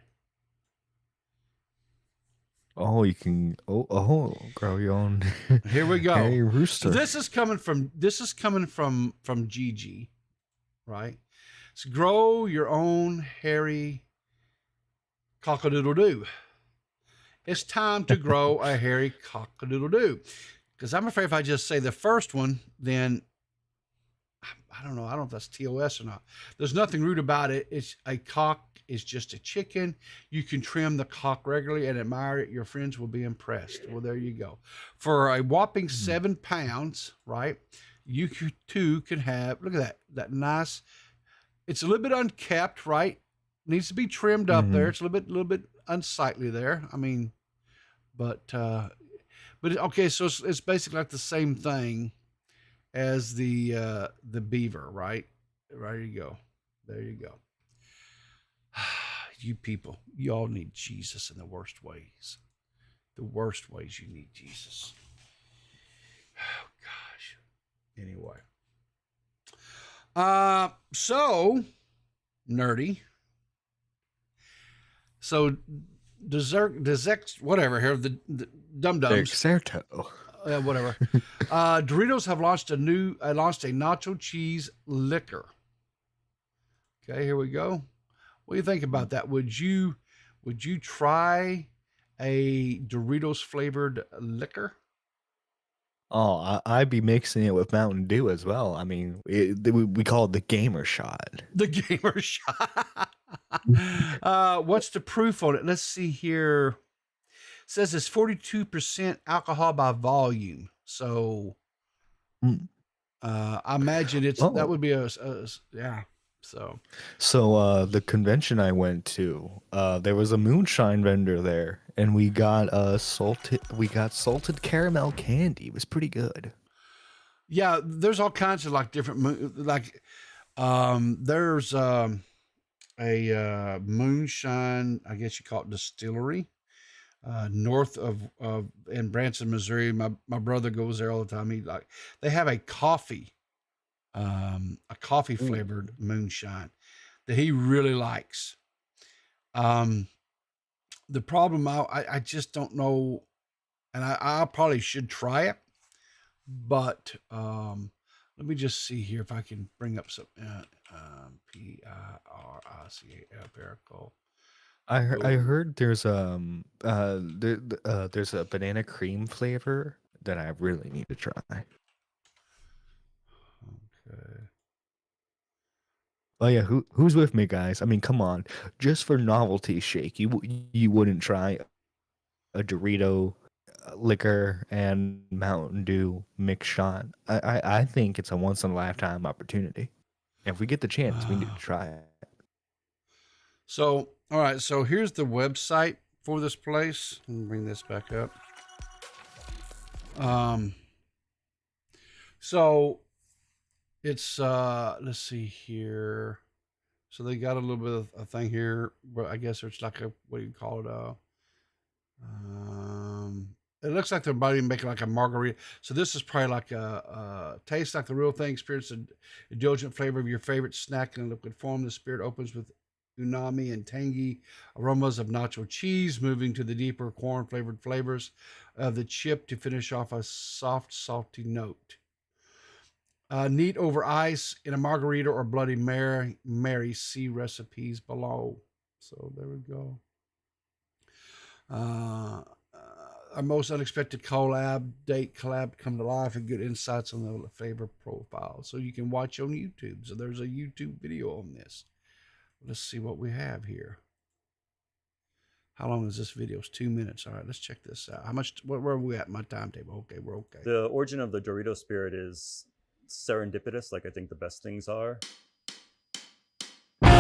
Oh, you can grow your own. Here we go. Hairy rooster. So this is coming from Gigi, right? So grow your own hairy cock-a-doodle-doo. It's time to grow a hairy cock-a-doodle-doo. Because I'm afraid if I just say the first one, then I don't know. I don't know if that's TOS or not. There's nothing rude about it. It's a cock is just a chicken. You can trim the cock regularly and admire it. Your friends will be impressed. Well, there you go. For a whopping 7 pounds, right? You too can have, look at that nice, it's a little bit unkept, right? Needs to be trimmed up there. It's a little bit unsightly there. I mean, but okay, so it's basically like the same thing as the beaver, right? There you go. There you go. You people, you all need Jesus in the worst ways. The worst ways you need Jesus. Oh gosh. Anyway. So nerdy. So whatever here, the dum-dums. Exerto. Whatever. Doritos have launched a nacho cheese liquor. Okay, here we go. What do you think about that? Would you try a Doritos flavored liquor? Oh, I'd be mixing it with Mountain Dew as well. I mean, we call it the gamer shot. The gamer shot. What's the proof on it? Let's see here. It says it's 42% alcohol by volume. So I imagine that would be yeah. So the convention I went to, there was a moonshine vendor there, and we got salted caramel candy. It was pretty good. Yeah, there's all kinds of like different there's a moonshine, I guess you call it distillery, north of in Branson, Missouri. My brother goes there all the time. They have a coffee flavored moonshine that he really likes. The problem, I just don't know, and I probably should try it, but let me just see here if I can bring up some Perico. I heard there's there's a banana cream flavor that I really need to try. Okay. Oh yeah, who's with me, guys? I mean, come on, just for novelty's sake, you wouldn't try a Dorito, liquor, and Mountain Dew mix shot. I think it's a once in a lifetime opportunity. If we get the chance, we need to try it. So, all right. So here's the website for this place. Let me bring this back up. So it's let's see here. So they got a little bit of a thing here, but I guess it's like a, what do you call it? It looks like they're about to make like a margarita. So this is probably like a taste like the real thing. Experience the indulgent flavor of your favorite snack in liquid form. The spirit opens with umami and tangy aromas of nacho cheese, moving to the deeper corn flavored flavors of the chip to finish off a soft, salty note. Neat over ice in a margarita or Bloody Mary. See recipes below. So there we go. Our most unexpected collab come to life and good insights on the flavor profile. So you can watch on YouTube. So there's a YouTube video on this. Let's see what we have here. How long is this video? It's 2 minutes. All right, let's check this out. How much? Where are we at? My timetable. Okay, we're okay. The origin of the Dorito spirit is serendipitous, like I think the best things are. Why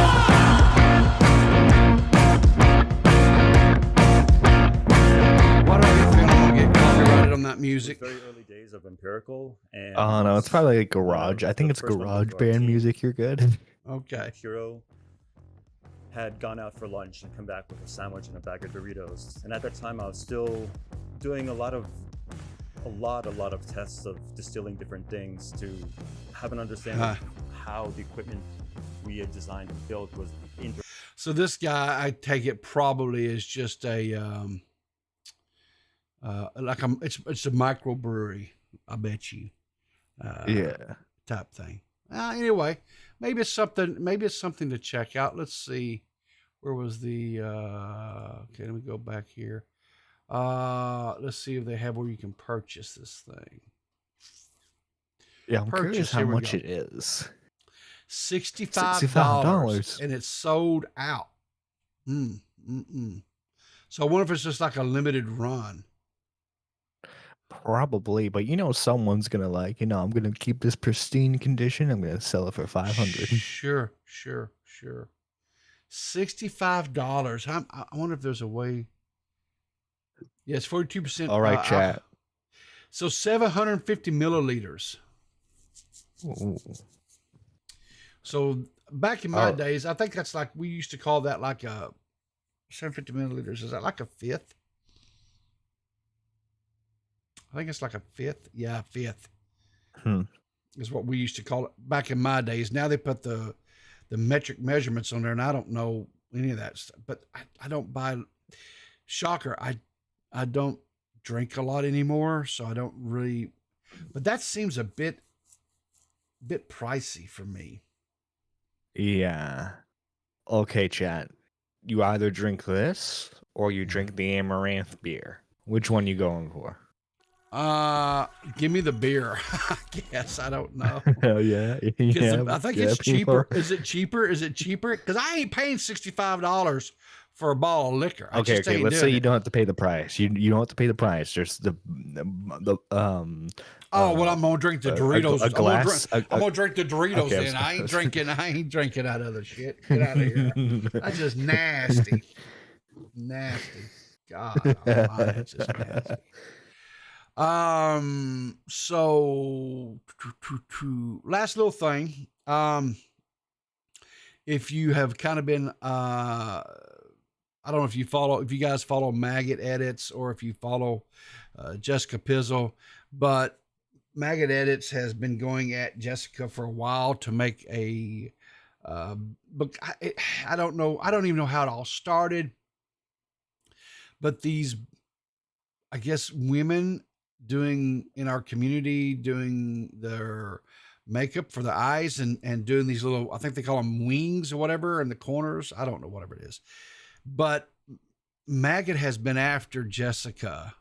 don't you feel I'm gonna get copyrighted on that music? Very early days of Empirical, and Oh no, it's probably like garage. I think it's garage band music. You're good. Okay. Hero had gone out for lunch and come back with a sandwich and a bag of Doritos. And at that time, I was still doing a lot of tests of distilling different things to have an understanding of how the equipment we had designed and built was. So this guy, I take it probably is just a it's a microbrewery. I bet you. Yeah. Type thing. Anyway, maybe it's something to check out. Let's see. Where was the okay, let me go back here. Let's see if they have where you can purchase this thing. Yeah, I'm curious how much it is. $65, and it's sold out. So I wonder if it's just like a limited run. Probably, but someone's gonna I'm gonna keep this pristine condition. I'm gonna sell it for $500. Sure. $65. I wonder if there's a way. Yeah, it's 42%. All right, chat. So 750 milliliters. Ooh. So back in my days, I think that's like, we used to call that like a 750 milliliters. Is that like a fifth? I think it's like a fifth. Yeah, fifth. Is what we used to call it back in my days. Now they put the metric measurements on there, and I don't know any of that stuff. But I don't buy. Shocker, I don't drink a lot anymore, so I don't really. But that seems a bit pricey for me. Yeah. Okay, chat. You either drink this or you drink the Amaranth beer. Which one you going for? Give me the beer. I guess. I don't know. Hell yeah. I think it's cheaper. Is it cheaper? Because I ain't paying $65 for a bottle of liquor. Okay. Let's say you don't have to pay the price. You don't have to pay the price. There's the I'm gonna drink the Doritos. A glass. I'm gonna drink the Doritos. Okay, then I ain't drinking that other shit. Get out of here. That's just nasty. Nasty. God, that's just nasty. So last little thing. If you have kind of been, I don't know if you guys follow Maggot Edits or if you follow Jessica Pizzle, but Maggot Edits has been going at Jessica for a while to make a book. I don't know. I don't even know how it all started, but these, I guess, women in our community doing their makeup for the eyes and doing these little, I think they call them wings or whatever in the corners. I don't know, whatever it is. But Maggot has been after Jessica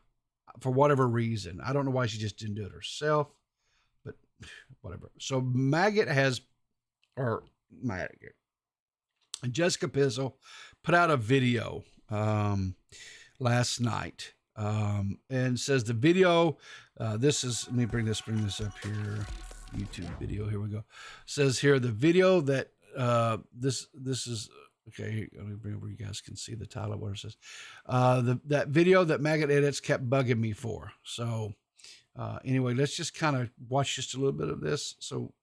for whatever reason. I don't know why she just didn't do it herself, but whatever. So Maggot Jessica Pizzle put out a video last night, and says the video, this is, let me bring this up here, YouTube video, here we go. Says here the video that this is, okay, let me bring it where you guys can see the title of what it says. That video that Maggot Edits kept bugging me for. So anyway, let's just kind of watch just a little bit of this. So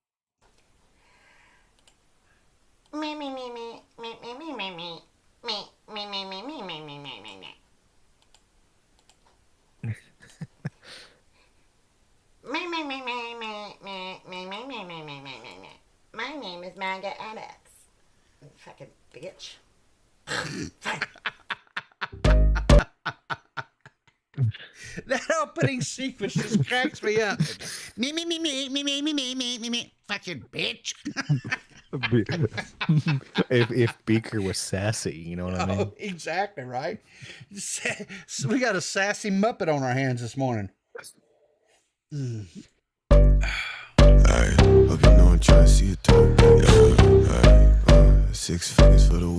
Me, me, me, me, me, me, me, me, me, me, me, me, me, me, me, me, me, me, me. Me, me, me, me, me, me, me, me, me, me, me, me, me, me. My name is Maggot Edits. Fucking bitch. that opening sequence just cracks me up. Me, me, me, me, me, me, me, me, me, me, me. Fucking bitch. if Beaker was sassy, you know what I mean? Oh, exactly, right? So we got a sassy Muppet on our hands this morning. Alright, hope you know I'm trying to see it through. Alright, 6 figures for the whip.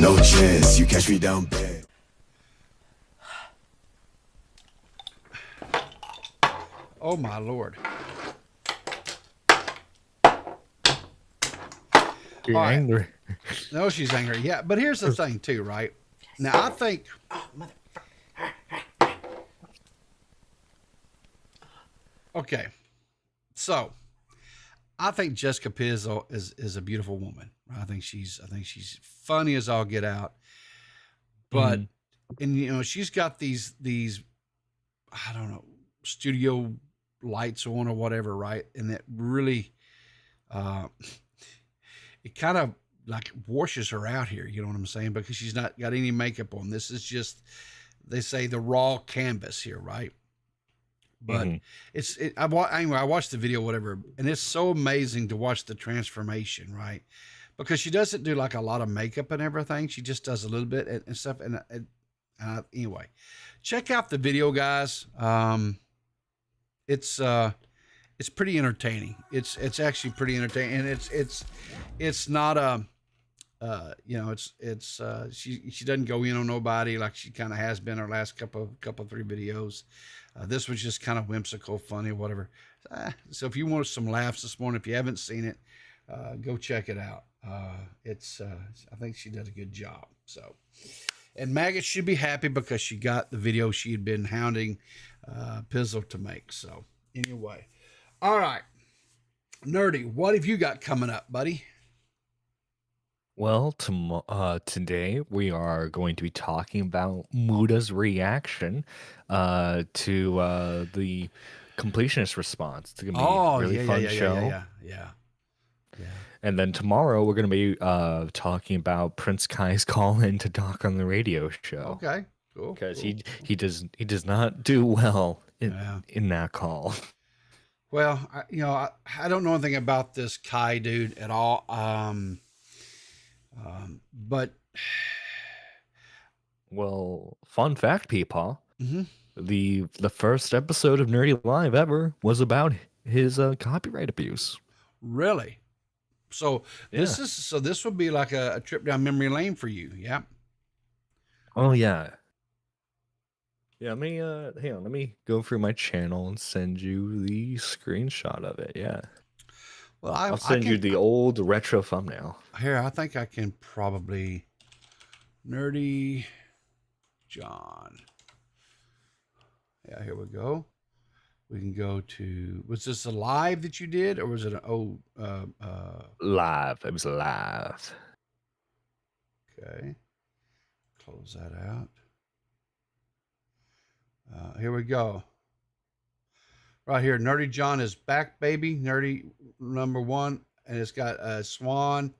No chance, you catch me down bad. Oh my Lord. You're angry. No, she's angry. Yeah, but here's the thing too, right? Now I think okay. So I think Jessica Pizzle is a beautiful woman. I think she's funny as all get out. But and you know, she's got these I don't know, studio lights on or whatever, right? And that really it kind of like washes her out here, you know what I'm saying? Because she's not got any makeup on. This is just, they say, the raw canvas here, right? But I watched the video, whatever, and it's so amazing to watch the transformation, right? Because she doesn't do like a lot of makeup and everything. She just does a little bit and stuff. And anyway, check out the video, guys. It's pretty entertaining. It's actually pretty entertaining, and it's not a you know, she doesn't go in on nobody like she kind of has been her last couple 3 videos. This was just kind of whimsical, funny, whatever. So if you want some laughs this morning, if you haven't seen it, go check it out. I think she did a good job. So, and Maggot should be happy because she got the video she had been hounding Pizzle to make. So anyway, all right, Nerdy, what have you got coming up, buddy? Well, today we are going to be talking about Muda's reaction to the completionist response. It's going to be a really fun show. Yeah. And then tomorrow we're going to be talking about Prince Kai's call in to Doc on the radio show. Okay, cool. Because he does not do well in that call. Well, I don't know anything about this Kai dude at all. But well, fun fact, Peepaw. The first episode of Nerdy Live ever was about his copyright abuse. Really? So this would be like a trip down memory lane for you, yeah? Oh yeah. Yeah, let me hang on, let me go through my channel and send you the screenshot of it. Yeah. Well, I'll send you the old retro thumbnail. Here, I think I can probably Nerdy John. Yeah, here we go. We can go to, was this a live that you did, or was it an live? It was live. Okay. Close that out. Here we go. Right here, Nerdy John is back, baby. Nerdy #1, and it's got a swan.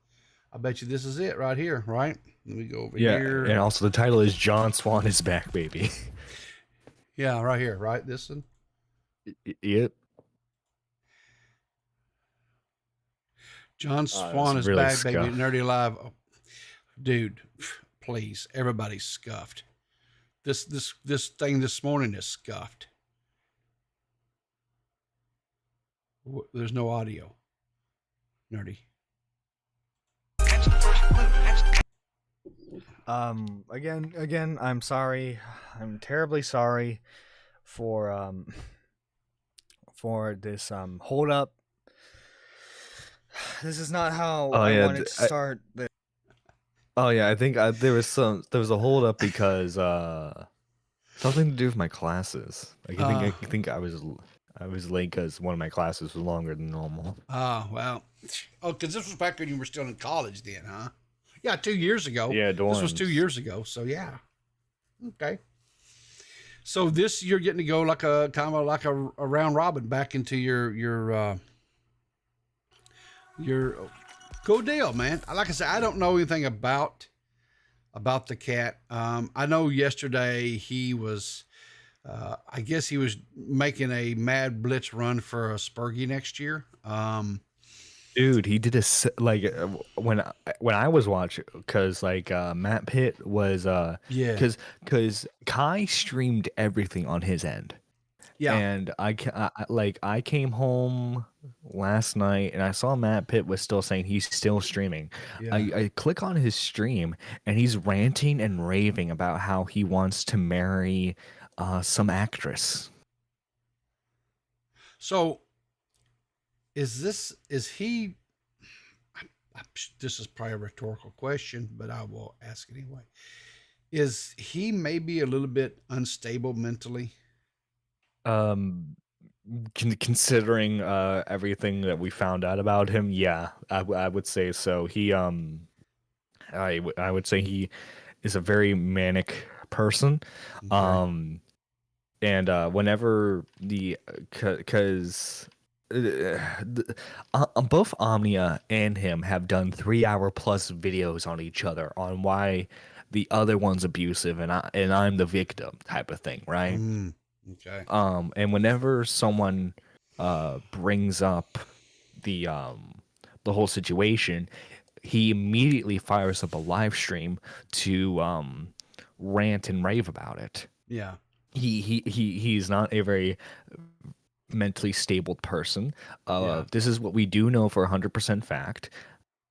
I bet you this is it right here, right? Let me go over here. And also the title is John Swan is back, baby. Yeah, right here, right? This one. Yep. John Swan is really back, scuffed. Baby. Nerdy Live. Oh, dude, please, everybody's scuffed. This thing this morning is scuffed. There's no audio. Nerdy. Again, I'm sorry. I'm terribly sorry for this hold up. This is not how I wanted to start. Oh yeah, I think there was a hold up because something to do with my classes. I think I was late because one of my classes was longer than normal. Well. Oh, because this was back when you were still in college then, huh? Yeah, 2 years ago. Yeah, dorms. This was 2 years ago. So yeah. Okay. So this you're getting to go like a kind of like a round robin back into your go deal, man. Like I said, I don't know anything about the cat. I know yesterday he was I guess he was making a mad blitz run for a Spurgy next year. Dude, he did when I was watching, because Matt Pitt was Yeah. because Kai streamed everything on his end. Yeah. And I came home last night and I saw Matt Pitt was still saying he's still streaming. Yeah. I click on his stream and he's ranting and raving about how he wants to marry some actress. So is he this is probably a rhetorical question, but I will ask anyway. Is he maybe a little bit unstable mentally? Considering everything that we found out about him, yeah, I would say so. I would say he is a very manic person. Okay. And whenever because both Omnia and him have done 3-hour plus videos on each other on why the other one's abusive and I'm the victim type of thing, right? Okay. And whenever someone brings up the whole situation, he immediately fires up a live stream to rant and rave about it. Yeah. He's not a very mentally stable person. Yeah. This is what we do know for 100% fact.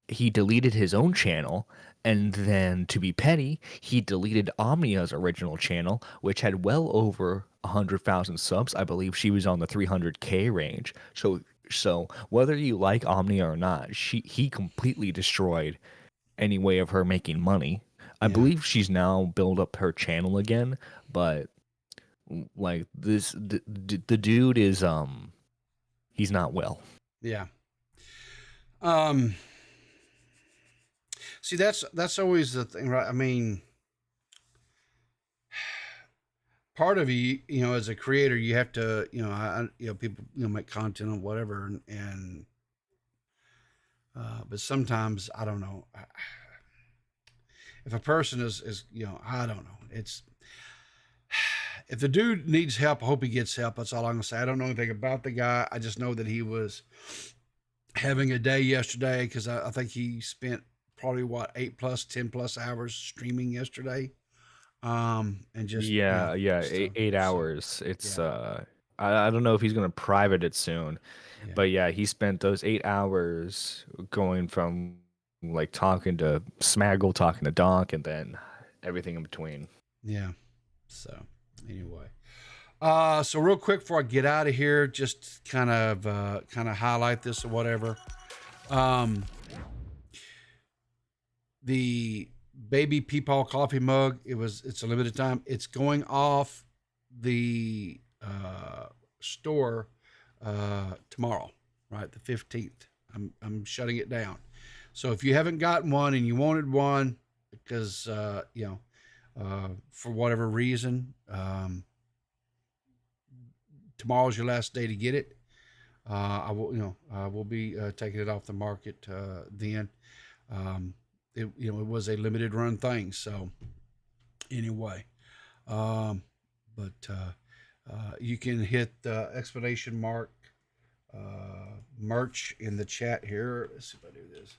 He deleted his own channel, and then, to be petty, he deleted Omnia's original channel, which had well over 100,000 subs. I believe she was on the 300K range. So whether you like Omnia or not, he completely destroyed any way of her making money. I believe she's now built up her channel again, but like the dude is he's not well. Yeah. See, that's always the thing, right? I mean, part of you know, as a creator, you have to, people, make content on whatever, and but sometimes I don't know if a person is, I don't know. It's if the dude needs help, I hope he gets help. That's all I'm gonna say. I don't know anything about the guy. I just know that he was having a day yesterday because I think he spent probably 10+ hours streaming yesterday. And just 8 hours. It's I don't know if he's gonna private it soon, but yeah, he spent those 8 hours going from like talking to Smaggle, talking to Donk, and then everything in between. Yeah. So anyway, so real quick before I get out of here, just kind of highlight this or whatever. The baby Peepaw coffee mug, it's a limited time. It's going off the store tomorrow, right? The 15th. I'm shutting it down. So if you haven't gotten one and you wanted one because for whatever reason, tomorrow's your last day to get it. I will be taking it off the market then. It was a limited run thing. So anyway, but you can hit the exclamation mark merch in the chat here. Let's see if I do this.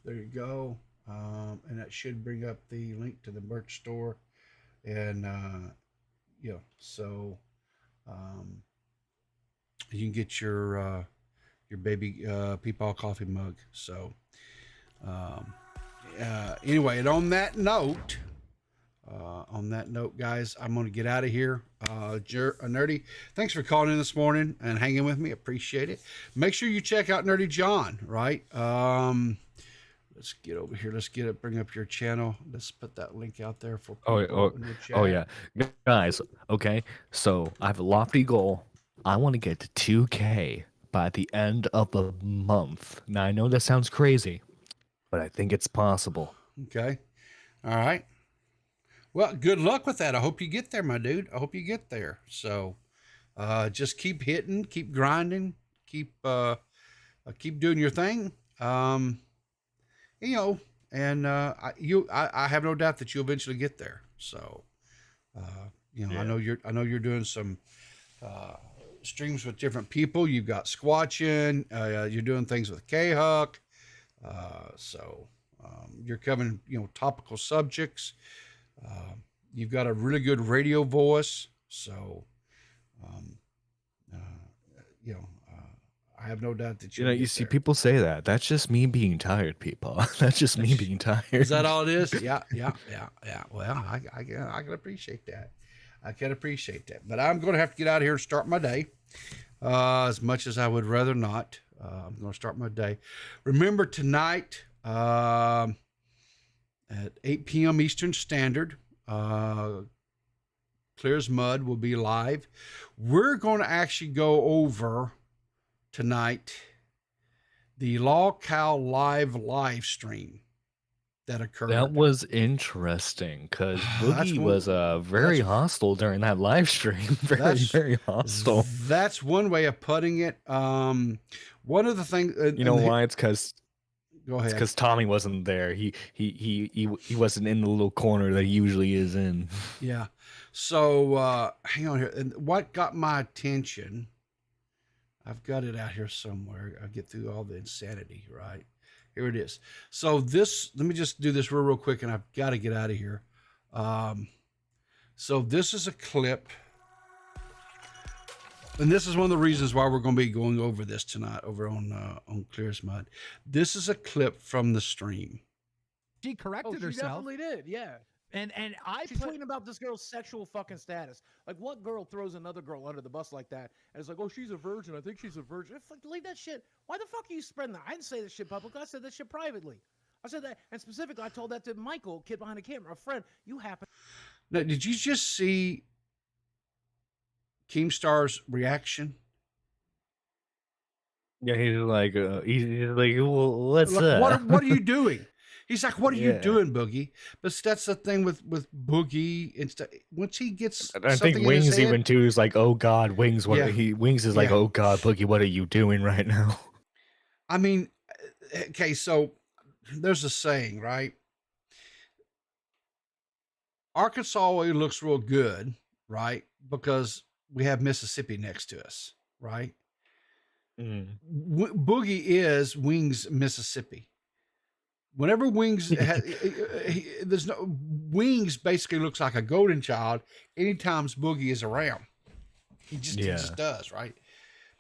There you go. And that should bring up the link to the merch store. And so you can get your baby Peepaw coffee mug. So anyway, and on that note, guys, I'm going to get out of here. Nerdy, thanks for calling in this morning and hanging with me. Appreciate it. Make sure you check out Nerdy John, right? Let's get over here. Let's bring up your channel. Let's put that link out there for people in the chat. Oh yeah. Guys, okay. So I have a lofty goal. I want to get to 2K by the end of the month. Now I know that sounds crazy, but I think it's possible. Okay. All right. Well, good luck with that. I hope you get there, my dude. I hope you get there. So, just keep hitting, keep grinding, keep doing your thing. You know, and I have no doubt that you'll eventually get there. So, you know, yeah. I know you're doing some streams with different people. You've got Squatching. You're doing things with K-Huck. So you're covering, you know, topical subjects. You've got a really good radio voice. So, you know, I have no doubt that you see people say that. That's just me being tired, people. That's just me being tired. Is that all it is? Yeah. Well, I can appreciate that. I can appreciate that. But I'm going to have to get out of here and start my day. As much as I would rather not. I'm going to start my day. Remember tonight at 8 p.m. Eastern Standard, Clear as Mud will be live. We're going to actually go over tonight the Law Cow live stream that occurred. That was interesting because Boogie was very hostile during that live stream. Very hostile. That's one way of putting it. One of the things you know why? It's because go ahead. It's because Tommy wasn't there. He wasn't in the little corner that he usually is in. Yeah. So hang on here. And what got my attention? I've got it out here somewhere. I'll get through all the insanity, right? Here it is. So let me just do this real quick, and I've got to get out of here. So this is a clip, and this is one of the reasons why we're going to be going over this tonight over on Clear as Mud. This is a clip from the stream. She corrected herself. She definitely did, yeah. And she's tweeting about this girl's sexual fucking status. Like, what girl throws another girl under the bus like that? And it's like, oh, she's a virgin. I think she's a virgin. Leave that shit. Why the fuck are you spreading that? I didn't say this shit publicly. I said that shit privately. I said that, and specifically, I told that to Michael, kid behind the camera, a friend. You happen. Now, did you just see Keemstar's reaction? Yeah, he's like, well, what's that? What are you doing? He's like, what are you doing, Boogie? But that's the thing with Boogie. Once he gets, I think Wings even too is like, oh God, Wings. Wings is like, oh God, Boogie, what are you doing right now? I mean, okay, so there's a saying, right? Arkansas always looks real good, right? Because we have Mississippi next to us, right? Boogie is Wings, Mississippi. Whenever Wings Wings basically looks like a golden child anytime Boogie is around. He just does, right?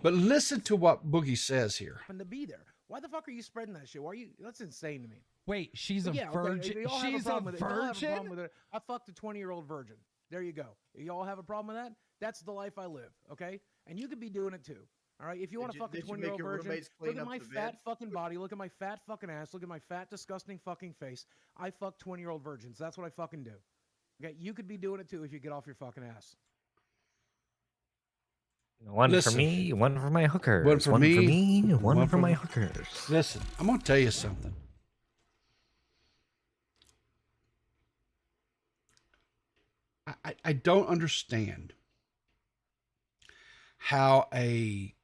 But listen to what Boogie says here. To be there. Why the fuck are you spreading that shit? Why are you? That's insane to me. Wait, she's a virgin. Okay, she's a virgin. I fucked a 20-year-old virgin. There you go. Y'all have a problem with that? That's the life I live. Okay, and you could be doing it too. All right, if you want to fuck a 20-year-old virgin, look at my fat fucking body, look at my fat fucking ass, look at my fat, disgusting fucking face. I fuck 20-year-old virgins. That's what I fucking do. Okay, you could be doing it too if you get off your fucking ass. One for me, one for my hookers. One for me, one for my hookers. Listen, I'm going to tell you something. I don't understand how a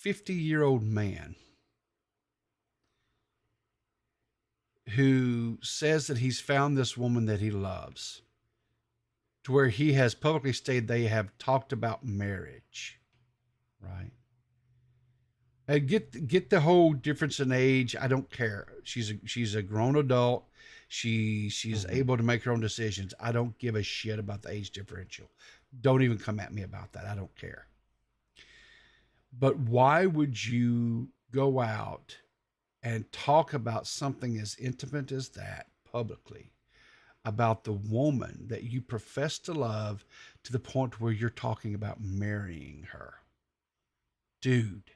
50-year-old man who says that he's found this woman that he loves, to where he has publicly stated they have talked about marriage, right? I get the whole difference in age. I don't care. She's a grown adult. She's able to make her own decisions. I don't give a shit about the age differential. Don't even come at me about that. I don't care. But why would you go out and talk about something as intimate as that publicly, about the woman that you profess to love, to the point where you're talking about marrying her? Dude,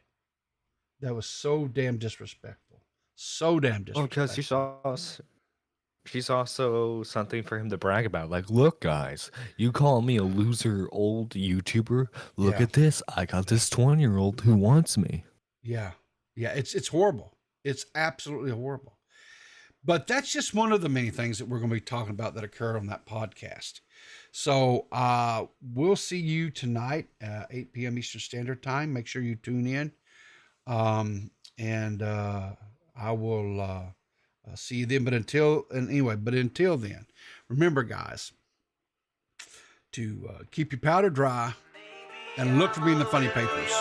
that was so damn disrespectful. So damn disrespectful. Well, because she's also something for him to brag about. Like, look, guys, you call me a loser old YouTuber. Look Yeah. at this. I got this 20-year-old who wants me. Yeah. Yeah. It's horrible. It's absolutely horrible. But that's just one of the many things that we're going to be talking about that occurred on that podcast. So we'll see you tonight, 8 p.m. Eastern Standard Time. Make sure you tune in. And I will see you then. But until then, remember, guys, to keep your powder dry and look for me in the funny papers.